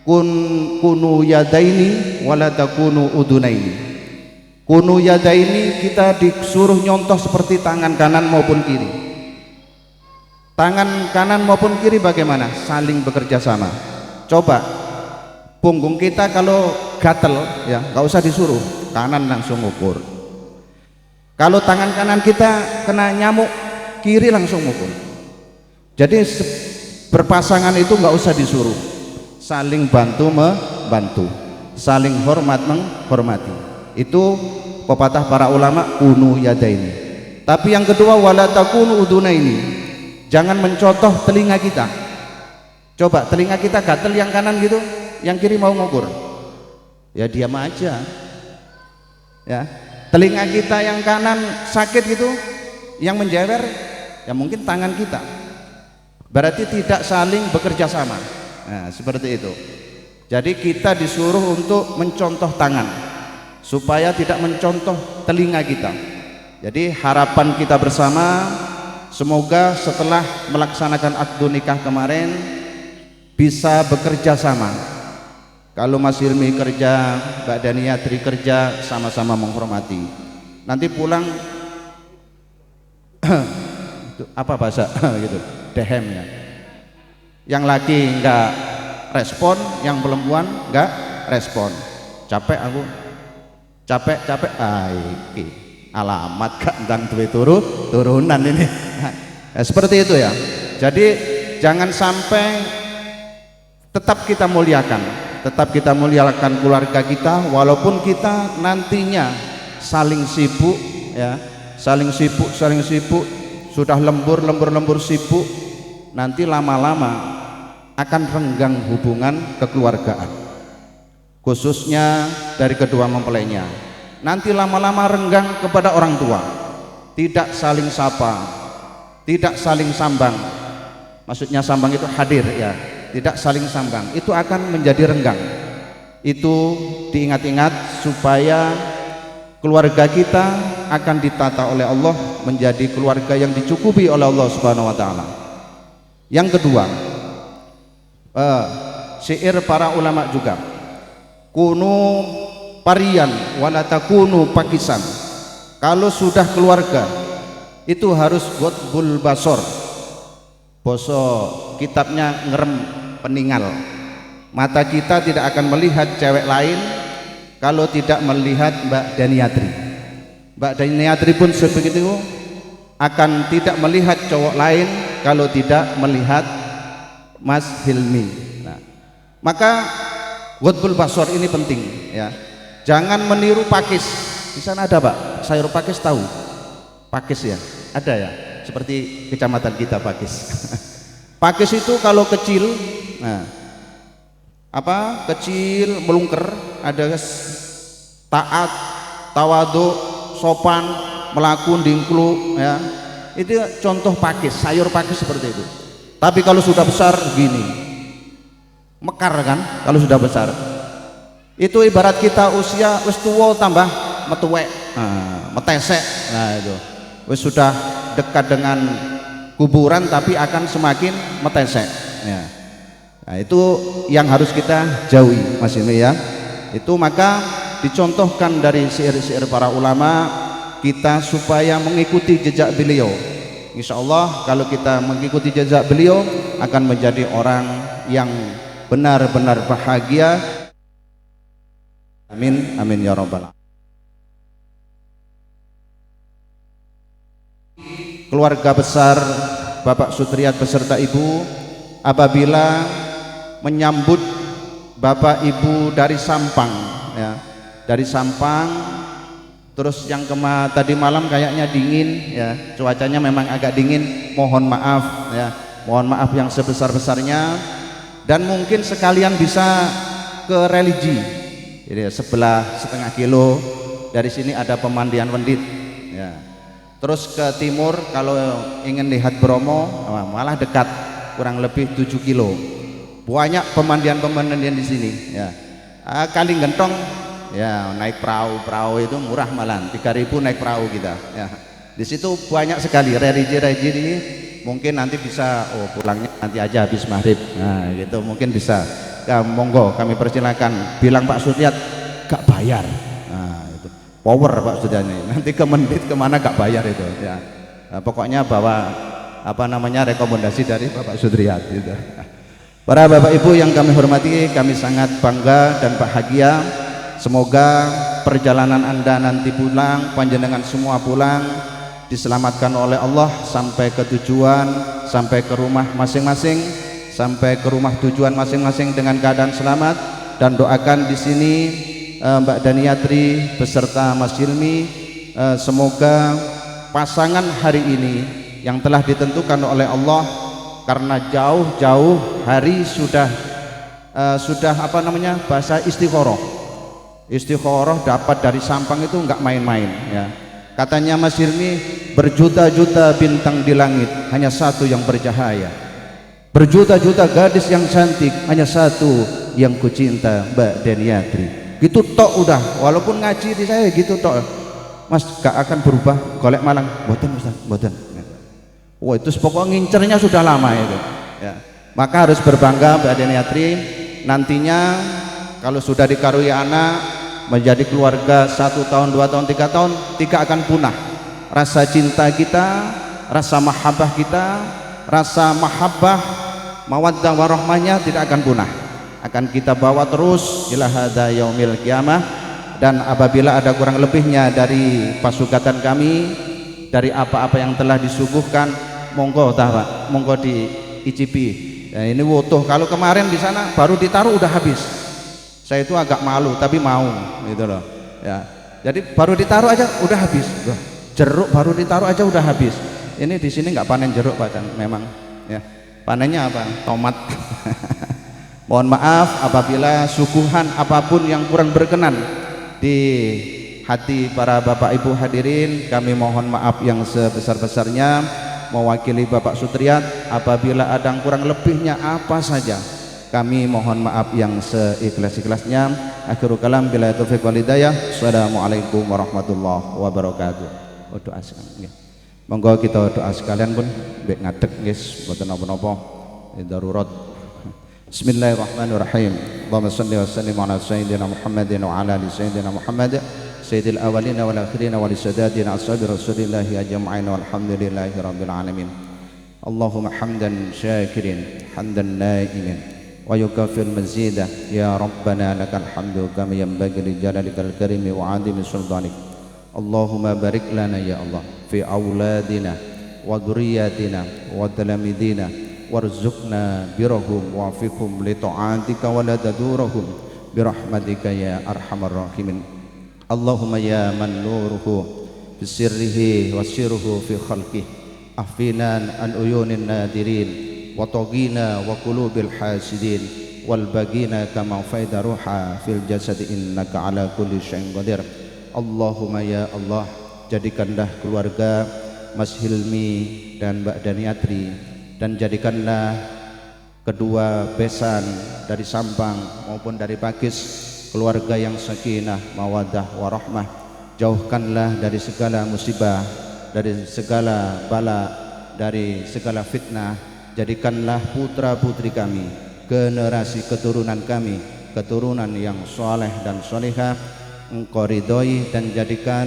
kunu yadaini wala takunu udunaini. Kunu yadaini, kita disuruh nyontoh seperti tangan kanan maupun kiri. Tangan kanan maupun kiri bagaimana? Saling bekerja sama. Coba punggung kita kalau gatel ya, nggak usah disuruh, kanan langsung ukur. Kalau tangan kanan kita kena nyamuk, kiri langsung ukur. Jadi berpasangan itu nggak usah disuruh, saling bantu membantu, saling hormat menghormati. Itu pepatah para ulama kunu yadaini. Tapi yang kedua wala takunu udunaini. Jangan mencontoh telinga kita. Coba telinga kita gatel yang kanan gitu, yang kiri mau ngukur, ya diam aja ya. Telinga kita yang kanan sakit gitu, yang menjewer ya mungkin tangan kita. Berarti tidak saling bekerja sama. Nah seperti itu. Jadi kita disuruh untuk mencontoh tangan supaya tidak mencontoh telinga kita. Jadi harapan kita bersama Semoga setelah melaksanakan akad nikah kemarin bisa bekerja sama. Kalau Mas Hilmi kerja, Mbak Daniatri kerja, sama-sama menghormati. Nanti pulang apa bahasa gitu, dehem ya. Yang laki enggak respon, yang perempuan enggak respon. Capek aku, capek. Iki alamat gak ndang duwe turunan ini. Nah, seperti itu ya. Jadi jangan sampai tetap kita muliakan keluarga kita, walaupun kita nantinya saling sibuk ya, saling sibuk, sudah lembur sibuk, nanti lama-lama akan renggang hubungan kekeluargaan, khususnya dari kedua mempelainya. Nanti lama-lama renggang kepada orang tua, tidak saling sapa, tidak saling sambang. Maksudnya sambang itu hadir ya, tidak saling sambang, itu akan menjadi renggang. Itu diingat-ingat supaya keluarga kita akan ditata oleh Allah menjadi keluarga yang dicukupi oleh Allah Subhanahu wa taala. Yang kedua, syair para ulama juga, kunu parian wala takunu pakisan. Kalau sudah keluarga itu harus ghadbul basor, boso kitabnya ngerem peningal. Mata kita tidak akan melihat cewek lain kalau tidak melihat Mbak Daniatri. Mbak Daniatri pun sebegitu akan tidak melihat cowok lain kalau tidak melihat Mas Hilmi. Nah, maka ghadbul basor ini penting ya. Jangan meniru pakis. Di sana ada Pak, sayur pakis tahu? Pakis ya? Ada ya? Seperti kecamatan kita Pakis. Pakis itu kalau kecil, nah, kecil melungker, ada taat, tawadu, sopan, melakun, dingklu ya. Itu contoh pakis, sayur pakis seperti itu. Tapi kalau sudah besar gini, mekar kan kalau sudah besar. Itu ibarat kita usia wis tuwa tambah metuwek, metesek. Nah itu wis sudah dekat dengan kuburan tapi akan semakin metesek ya. Nah itu yang harus kita jauhi Mas ini ya. Itu maka dicontohkan dari syair-syair para ulama kita supaya mengikuti jejak beliau. Insya Allah kalau kita mengikuti jejak beliau akan menjadi orang yang benar-benar bahagia. Amin, amin ya rabbal alamin. Keluarga besar Bapak Sutriyat beserta Ibu apabila menyambut Bapak Ibu dari Sampang ya, dari Sampang, terus yang tadi malam kayaknya dingin ya, cuacanya memang agak dingin, mohon maaf ya, mohon maaf yang sebesar-besarnya. Dan mungkin sekalian bisa ke religi, jadi sebelah setengah kilo dari sini ada pemandian Wendit ya. Terus ke timur kalau ingin lihat Bromo malah dekat, kurang lebih 7 kilo. Banyak pemandian di sini ya. Kali Gentong ya, naik perahu itu murah malah 3.000 naik perahu kita ya. Di situ banyak sekali religi ini. Mungkin nanti bisa pulangnya nanti aja habis maghrib. Nah gitu mungkin bisa ya, monggo kami persilakan. Bilang Pak Sutriyat gak bayar. Nah itu power Pak Sutriyat ini. Nanti ke Mendit kemana gak bayar itu ya. Nah, pokoknya bawa rekomendasi dari Bapak Sutriyat gitu. Para Bapak Ibu yang kami hormati, kami sangat bangga dan bahagia. Semoga perjalanan Anda nanti pulang, panjenengan semua pulang diselamatkan oleh Allah sampai ke tujuan, sampai ke rumah masing-masing, sampai ke rumah tujuan masing-masing dengan keadaan selamat. Dan doakan di sini Mbak Daniatri beserta Mas Hilmi, semoga pasangan hari ini yang telah ditentukan oleh Allah, karena jauh-jauh hari sudah bahasa istikharah dapat dari Sampang itu enggak main-main ya. Katanya Mas Hilmi, berjuta-juta bintang di langit, hanya satu yang bercahaya. Berjuta-juta gadis yang cantik, hanya satu yang kucinta, Mbak Daniatri. Gitu tok udah, walaupun ngaji di saya gitu tok. Mas gak akan berubah, golek malang, mboten Ustaz, mboten. Wah itu pokoknya ngincernya sudah lama itu ya. Maka harus berbangga Mbak Deniatri, nantinya kalau sudah dikaruniai anak menjadi keluarga 1 tahun, 2 tahun, 3 tahun tidak akan punah rasa cinta kita, rasa mahabbah kita, rasa mahabbah mawaddah warahmahnya tidak akan punah, akan kita bawa terus ila hadza yaumil qiyamah. Dan apabila ada kurang lebihnya dari pasugatan kami, dari apa-apa yang telah disuguhkan, monggo Pak, monggo diicipi. Ya, ini wutuh. Kalau kemarin di sana baru ditaruh udah habis. Saya itu agak malu tapi mau gitu loh. Ya. Jadi baru ditaruh aja udah habis. Wah, jeruk baru ditaruh aja udah habis. Ini di sini nggak panen jeruk Pak, memang ya. Panennya apa? Tomat. Mohon maaf apabila suguhan apapun yang kurang berkenan di hati para Bapak Ibu hadirin, kami mohon maaf yang sebesar-besarnya. Mewakili Bapak Sutriyat, apabila ada yang kurang lebihnya apa saja, kami mohon maaf yang seikhlas-ikhlasnya. Akhirul kalam bila taufiq wal hidayah. Assalamualaikum warahmatullahi wabarakatuh. Doa sekalian. Monggo kita doa sekalian pun mbek ngadeg guys, mboten napa-napa. Darurat. Bismillahirrahmanirrahim. Allahumma shalli wa sallim ala sayyidina Muhammadin wa ala ali sayyidina Muhammad sayyidil awwalina wal akhirina wa li sadatina ashabi rasulillahi ajma'in walhamdulillahi rabbil alamin. Allahumma hamdan syakirin hamdan naimin wa yukafir mazida ya rabbana lakal hamdu kama yanbaghi li jalalikal karimi wa 'azimi sultanik. Allahumma barik lana ya Allah fi auladina wa dhurriyyatina wa talamidina warzuqna birahum wa'fiqhum li ta'atika wa la tadurahum birahmatika ya arhamar rahimin. Allahumma ya man nuruhu bisirrihi wa sirruhu fi khalqih afina an uyunin nadirin wa tagina wa qulubil hasidin wal bagina kama faida ruha fil jasad innaka ala kulli syai'in qadir. Allahumma ya Allah, jadikanlah keluarga Mas Hilmi dan Mbak Daniatri, dan jadikanlah kedua besan dari Sampang maupun dari Pakis keluarga yang sakinah, mawaddah, warahmah. Jauhkanlah dari segala musibah, dari segala bala, dari segala fitnah. Jadikanlah putra-putri kami, generasi keturunan kami, keturunan yang soleh dan solehah. Engkau ridhoi, dan jadikan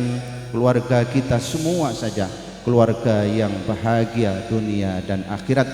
keluarga kita semua saja keluarga yang bahagia dunia dan akhirat.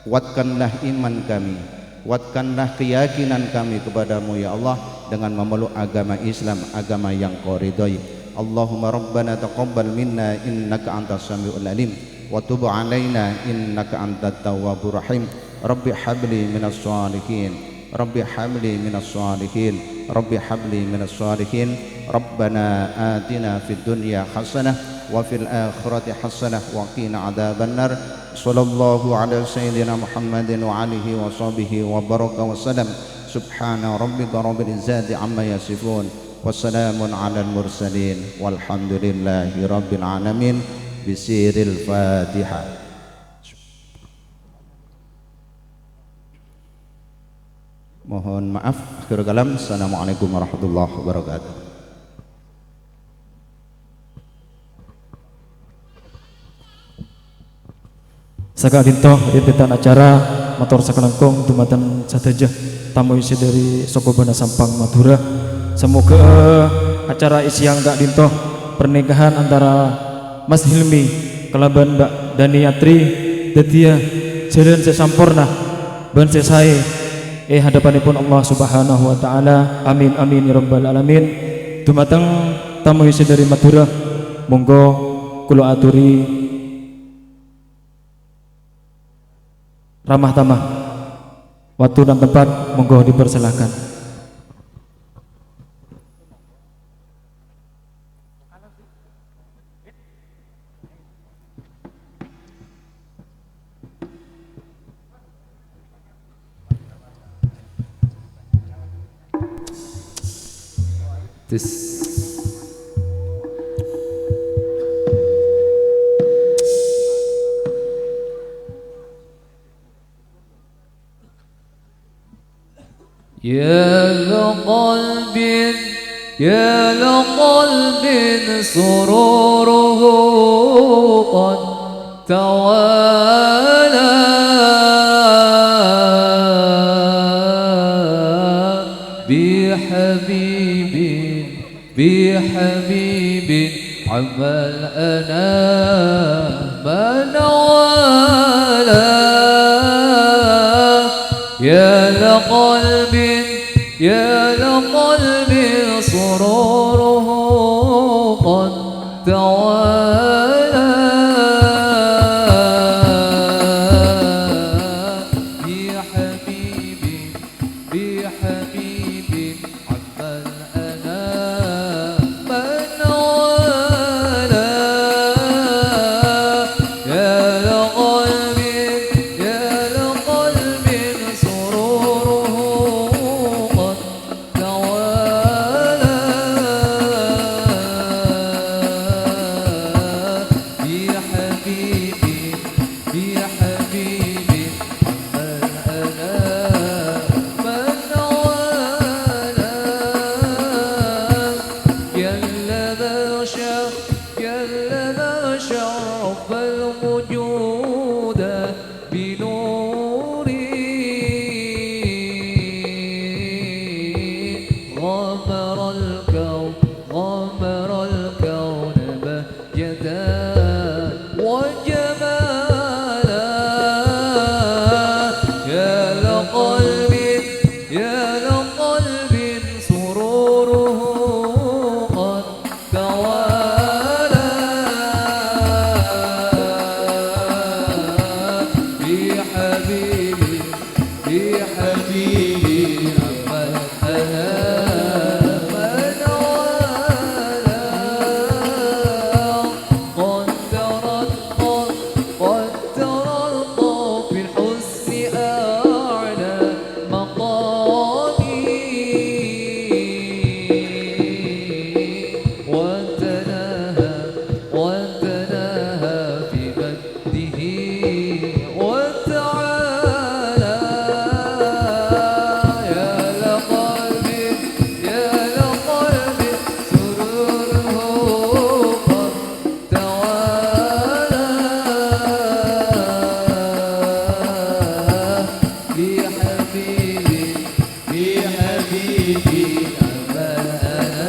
Kuatkanlah iman kami, kuatkanlah keyakinan kami kepadamu ya Allah, dengan memeluk agama Islam, agama yang Kau ridhoi. Allahumma rabbana taqabbal minna innaka antas samiul alim wa tub alaina innaka antat tawwabur rahim. Rabbi habli minas shalihin, Rabbi habli minas shalihin, Rabbi habli minas shalihin. Rabbana atina fid dunya hasanah wa fil akhirati hasanah wa qina adzabannar. Sallallahu ala sayyidina Muhammadin wa alihi wa sahbihi wa baraka wa salam. Subhana rabbika rabbil izzati amma yasifun wa salamun alal mursalin walhamdulillahi rabbil alamin. Bisiril Fatihah. Mohon maaf, akhirul kalam. Assalamualaikum warahmatullahi wabarakatuh. Saka dintoh rintitan acara motor sakalangkong dumatan sadajah tamu isi dari Sokobana Sampang Madura. Semoga acara isi yang gak dintoh pernikahan antara Mas Hilmi kelaban Mbak Daniatri dadia jalan sesampurna ban sesae hadapanipun Allah Subhanahu wa taala. Amin amin ya rabbal alamin. Dumateng tamu isi dari Madura, monggo kula aturi ramah tamah, waktu dan tempat monggo dipersilakan. يا لقلب يا لقلب سروره قد تعالى بحبيب عمل أنا من ولا يا لقلب سروره قد توالى بحبيب عمل أنا من ولا يا لقلب سروره قد توالى بحبيب عمل أنا من ولا يلا شرف الوجود بنوري غمر الكون بهجة وجمالا يا لقلب سروره قد توالى بحبيبي عمل أنا من ولا قد ترى في الحسن أعلى مقامي وتناهى في مجده وتعالى يا لقلب سروره قد توالى بحبيبي عمل أنا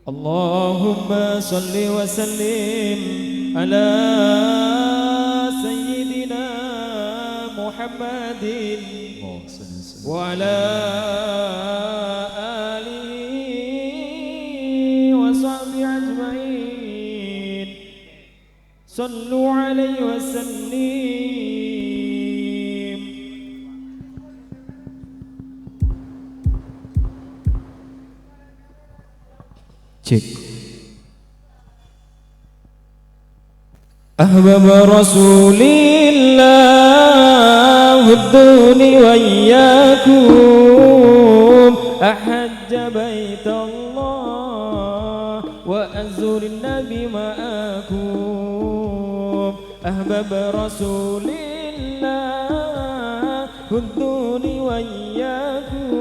اللهم صل وسلم على سيدنا محمد وعلى آله وصحبه أجمعين صلوا عليه وسلم. Cek. أحبب رسول الله الدنيا وإياكم أحج بيت الله وأزور النبي معكم. أحبب رسول الله الدنيا وإياكم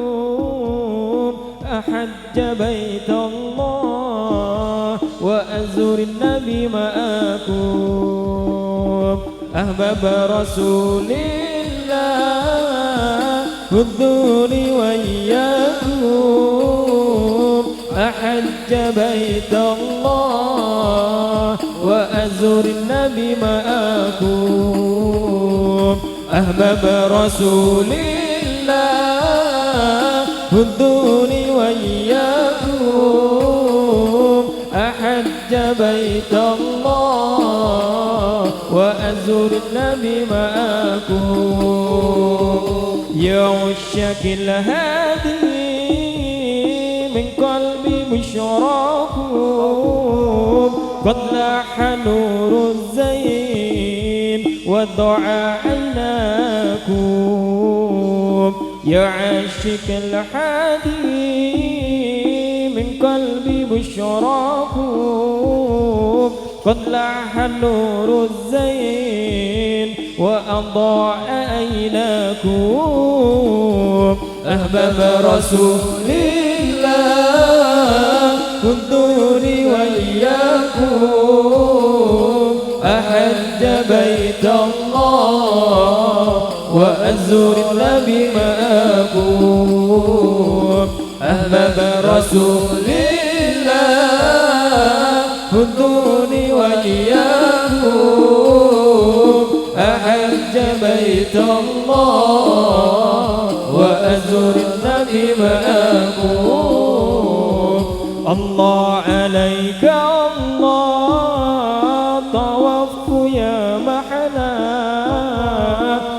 أحج بيت الله وأزور النبي معكم أحباب رسول الله خذوني وإياكم أحج بيت الله وأزور النبي معكم أحباب رسول الله خذوني وإياكم أحج بيت الله وأزور النبي معكم يا عشاق الهادي من قلبي بشراكم قد لاح نور الزين والدعاء عيناكم يا عاشق الحادي من قلبي بشراكم قد لاح نور الزين وأضاء عيناكم أحباب رسول الله خذوني وإياكم أحج بيت الله وأزور النبي معكم أحباب رسول الله خذوني وإياكم أحج بيت الله وأزور النبي معكم الله عليك الله طوفت يا محلا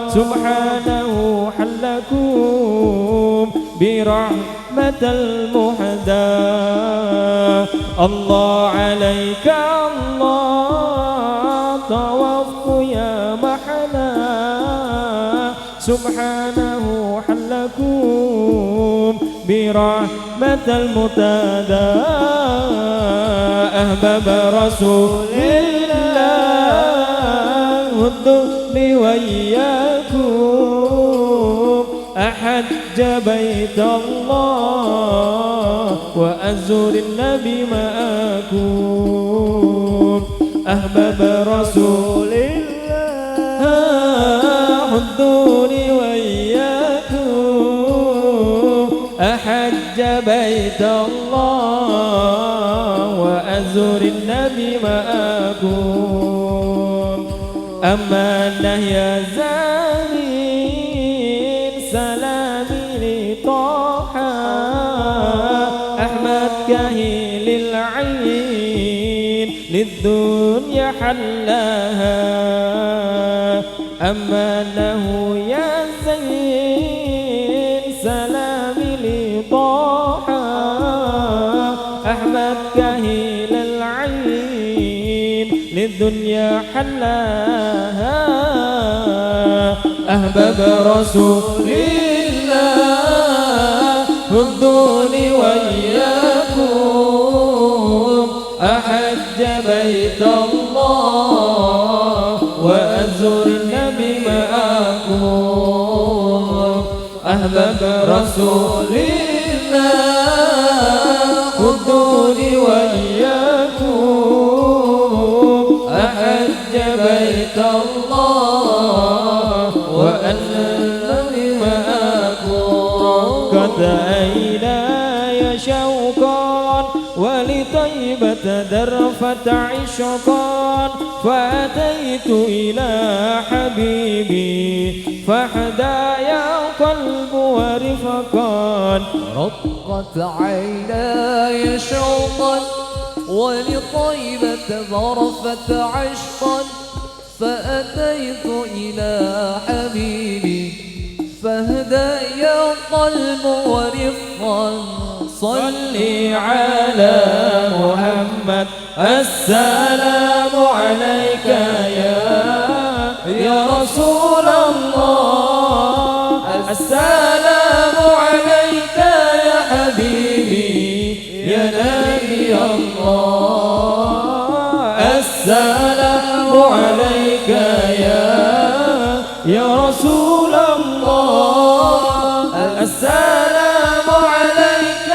سبحانه حلكم برحمة المهدى الله عليك الله طوفت يا محلا سبحانه حلكم برحمة المتدى أحباب رسول الله خذوني وإياكم أحج بيت الله وأزور النبي معكم أحباب رسول الله خذوني وإياكم أحج بيت الله وأزور النبي معكم أمانة يا زميل سلامي لطه أحمد كهيل العين للدنيا حلاها أمانه يا زين سلامي لطه أحمد كهيل العين للدنيا حلاها أحباب رسول الله خذوني وإياكم أحج بيت الله وأزور النبي معكم أحباب رسول الله خذوني وإياكم أحج بيت الله وأزور النبي معكم قد أيناي شوقا ولطيبة درفة عشقا فأتيت إلى حبيبي فحدايا قلب ورفقا رقت عيناي شوقا ولطيبة ظرفت عشقا فأتيت إلى حبيبي فهدايا قلب ورفقا صلي على محمد السلام عليك يا رسول الله السلام عليك يا حبيبي يا نبي الله السلام عليك يا رسول الله السلام عليك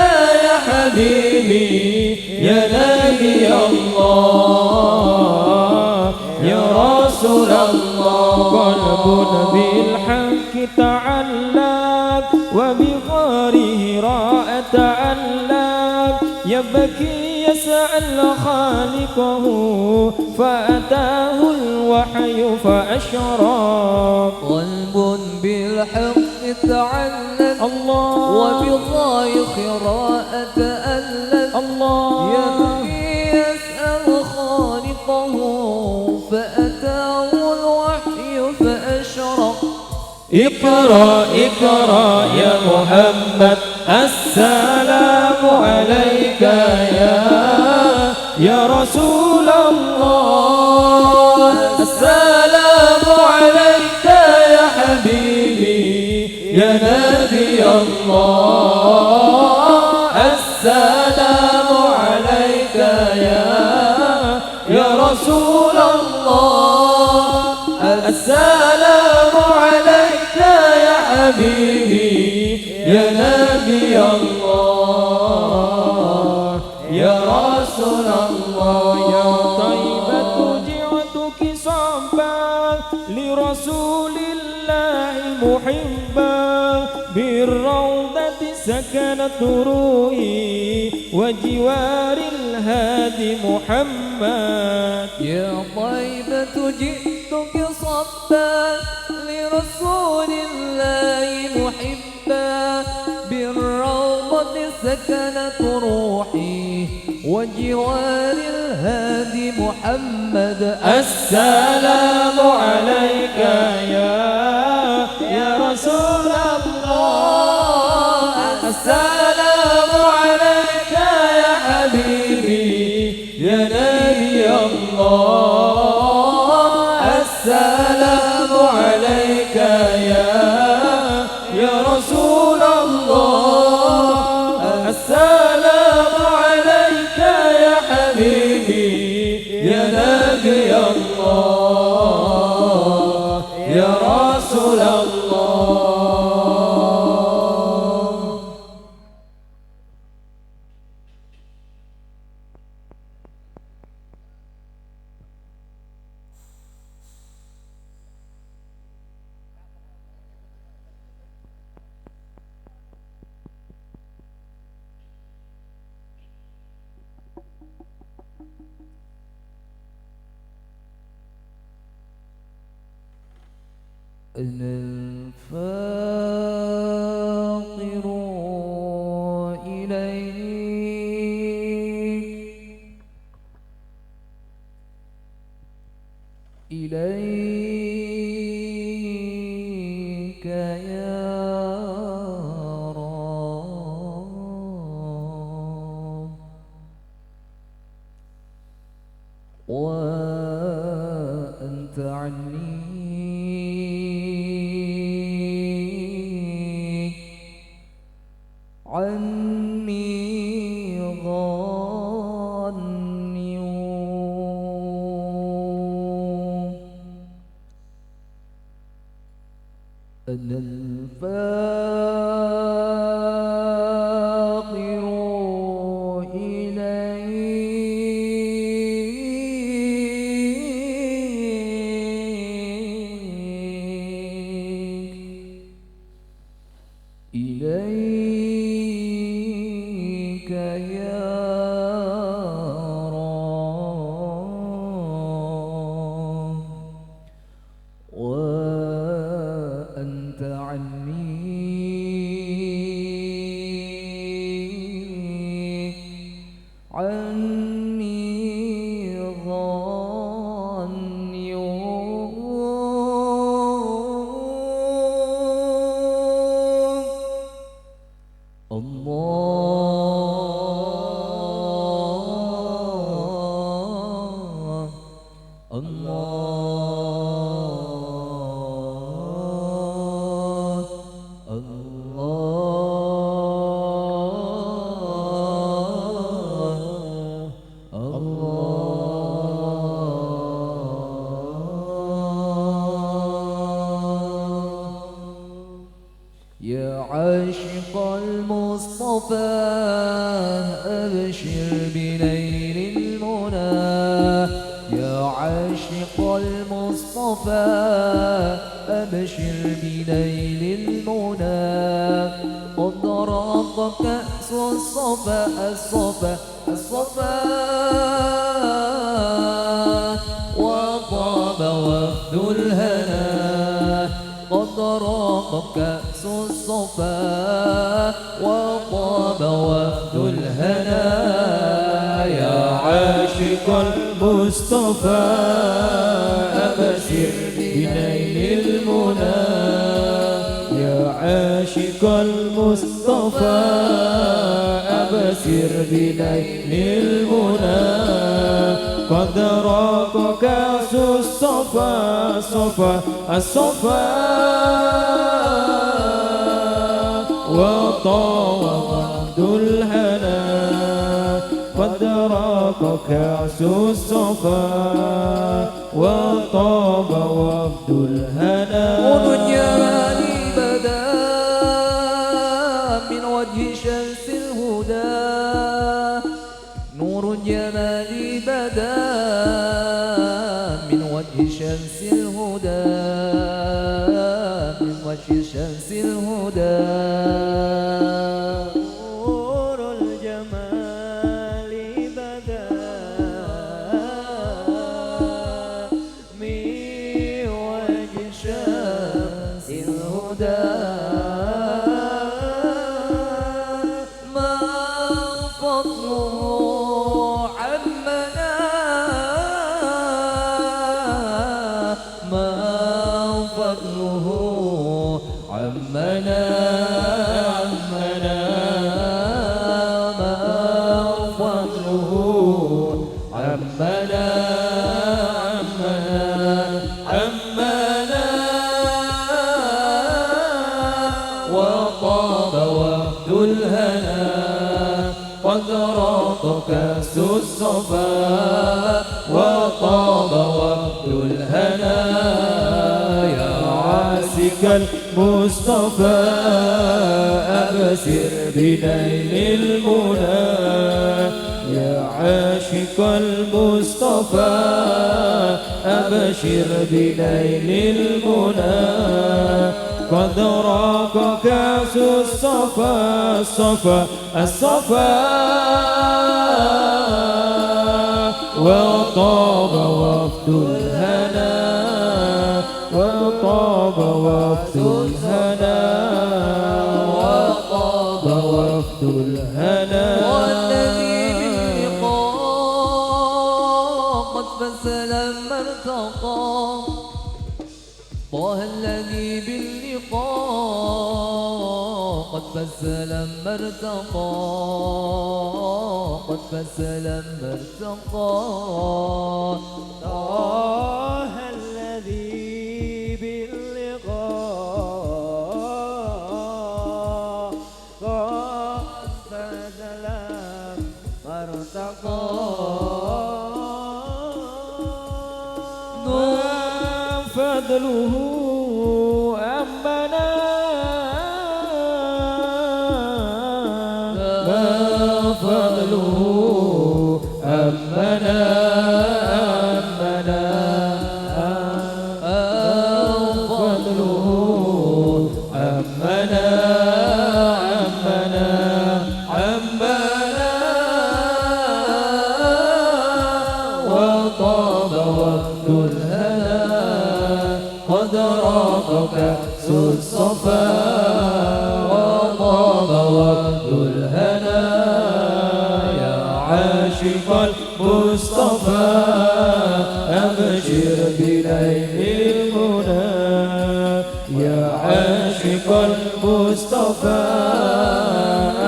قلب بالحق تعلق وبغاره راء تعلق يبكي يسأل خالقه فأتاه الوحي فأشرق قلب بالحق تعلق الله وبضايق راء تألق الله يبكي يسأل خالقه فأتاه الوحي فأشرق اقرأ اقرأ يا محمد السلام عليك يا رسول الله السلام عليك يا حبيبي يا نبي الله السلام عليك يا رسول الله السلام عليك يا حبيبي يا نبي الله يا رسول الله يا طيبة جعتك صعبا لرسول الله محبا بالروضة سكنت روحي وجوار الهادي محمد يا طيبة جئتك صبا لرسول الله محبا بالروضة سكنت روحي وجوار الهادي محمد السلام عليك يا رسول الله السلام عليك يا حبيبي يا نبي الله السلام عليك يا رسول الله السلام عليك يا حبيبي يا نبي الله يا رسول الله أنا الفاقر إليك يا رب وأنت عني غاني أنا الفاقر إليك يا رب وأنت عني غاني يا عاشق المصطفى أبشر بنيل المنى يا عاشق المصطفى الصفا أبشر بنيل المنى قد راق كأس الصفا الصفا وطاب وفد الهنا قد راق كأس الصفا وطاب وفد الهنا يا عاشق المصطفى أبشر بنيل المنى يا عاشق المصطفى أبشر بنيل المنى قد راق كأس الصفا الصفا وطاب وفد الهنا قد راق كأس الصفا وطاب وفد الهنا نور الجمال بدا من وجه شمس الهدى نور الجمال بدا من وجه شمس الهدى من وجه شمس الهدى نور الجمال بدا من وجه شمس الهدى ما فضله عمنا ما فضله عمنا ما فضله عمنا وطاب وفد الهنا قد راق كأس الصفا وطاب وفد الهنا يا عاشق المصطفى أبشر بنيل المنى يا عاشق المصطفى أبشر بنيل المنى قد راق كأس الصفا وطاب وفد الهنا وطاب وفد الهنا وطاب وفد الهنا والذي باللقاء قد فسل ما ارتقى طه الذي باللقاء قد فسل ما ارتقى قد فسل ما ارتقى طه الذي باللقاء قد فزل وارتقى فضله أمنا فضله أمنا فضله أمنا وطاب وفد الهنا قد راق كأس الصفا وطاب وفد الهنا يا عاشق المصطفى أبشر بنيل المنى يا عاشق المصطفى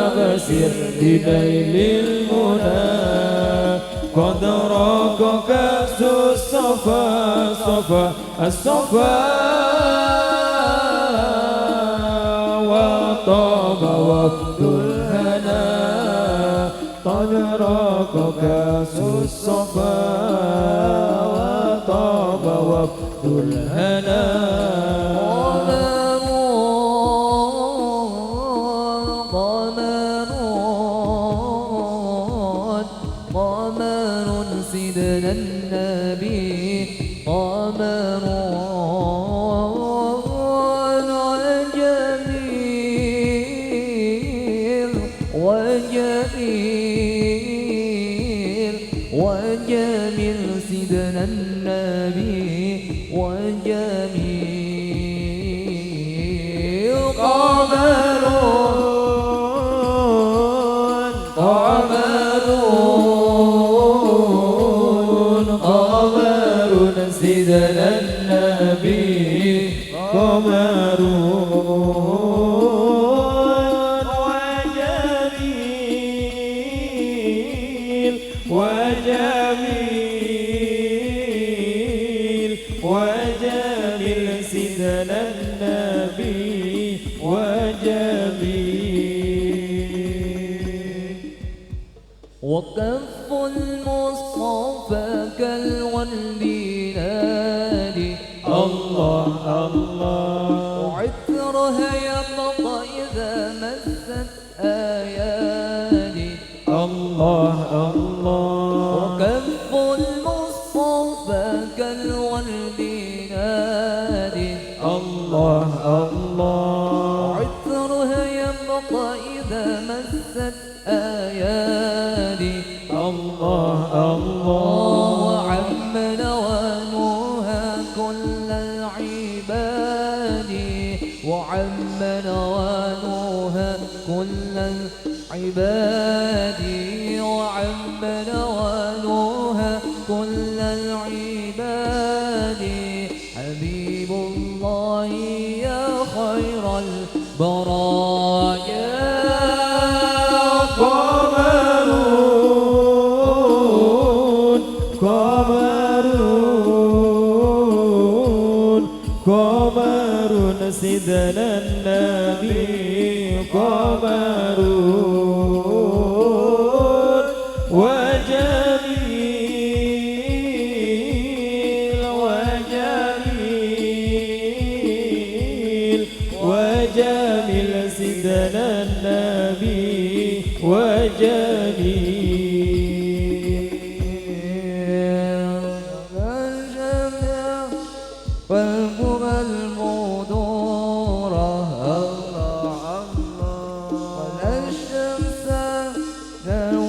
أبشر بنيل المنى قد راق كأس الصفا وطاب وفد الهنا قد راق كأس الصفا وطاب وفد الهنا قمر سيدنا النبي قمر سيدنا النبي قمر وجميل وجميل وجميل سيدنا النبي وجميل وكف المصطفى كالورد نادي الله الله وعطرها يبقى إذا مست آيادي الله الله وكف المصطفى كالورد نادي الله الله وعطرها يبقى إذا مست آيادي الله الله وعم نوانوها كل العباد وعم نوانوها كل العباد وعم نوانوها كل العباد حبيب الله يا خير البرايا قمر سيدنا النبي قمر وجميل وجميل وجميل سيدنا النبي وجميل والبغى المدورة الله الله ولا الشمس له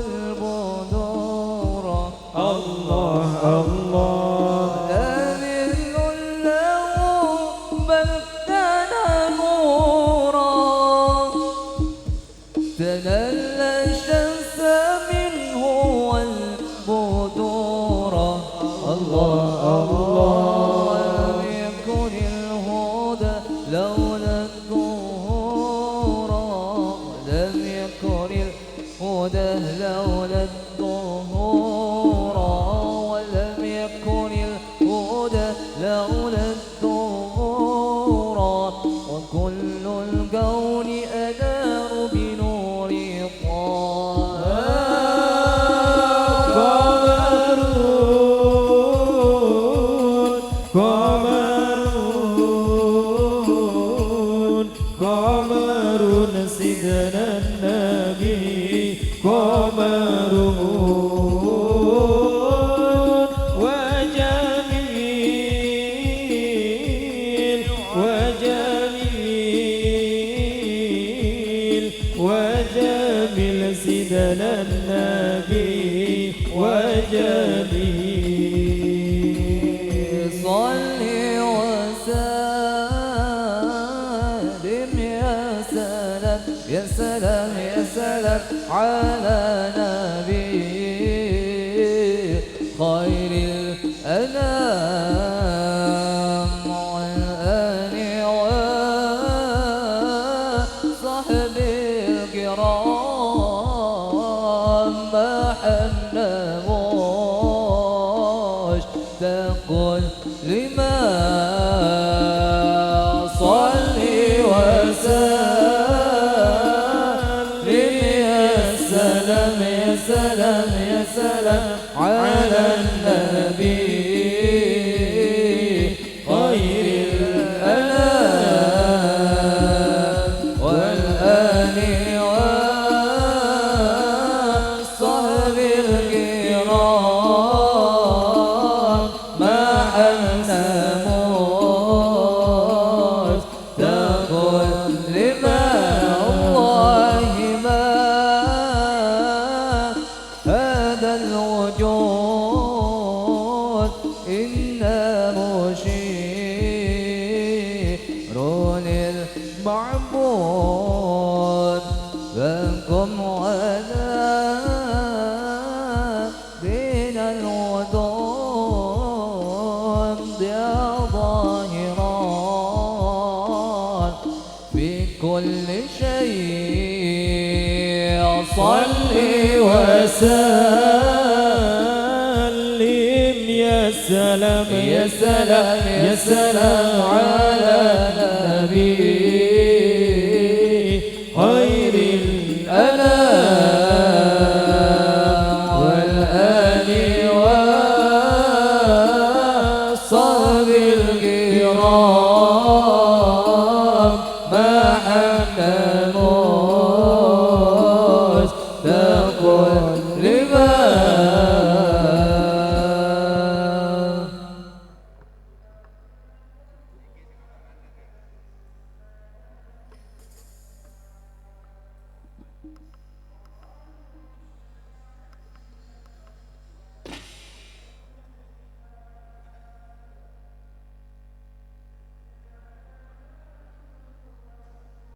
البدورة الله الله لا ذل له بل كان نورا تنلى الشمس منه والبدورة الله الله لولا الظهور ولم يكن الهدى لولا الظهور ولم يكن الهدى لولا الظهور وكل الكون أدار بنور طه قمر سيدنا النبي قمر وجميل وجميل وجميل سيدنا النبي وجميل صلي وسلم يا سلام يا سلام يا سلام على نبي خير الأنام والآل وصحبه الكرام ما حنموش تقول لما صلي وسلم يا سلام يا سلام يا سلام على النبي خير الأنام والآل والصحب الكرام ما حنموت تقول لما والله ما هذا الوجود معبود فانكم على دين الودود يا ظاهرا في كل شيء صل وسلم يا سلام يا سلام يا سلام على النبي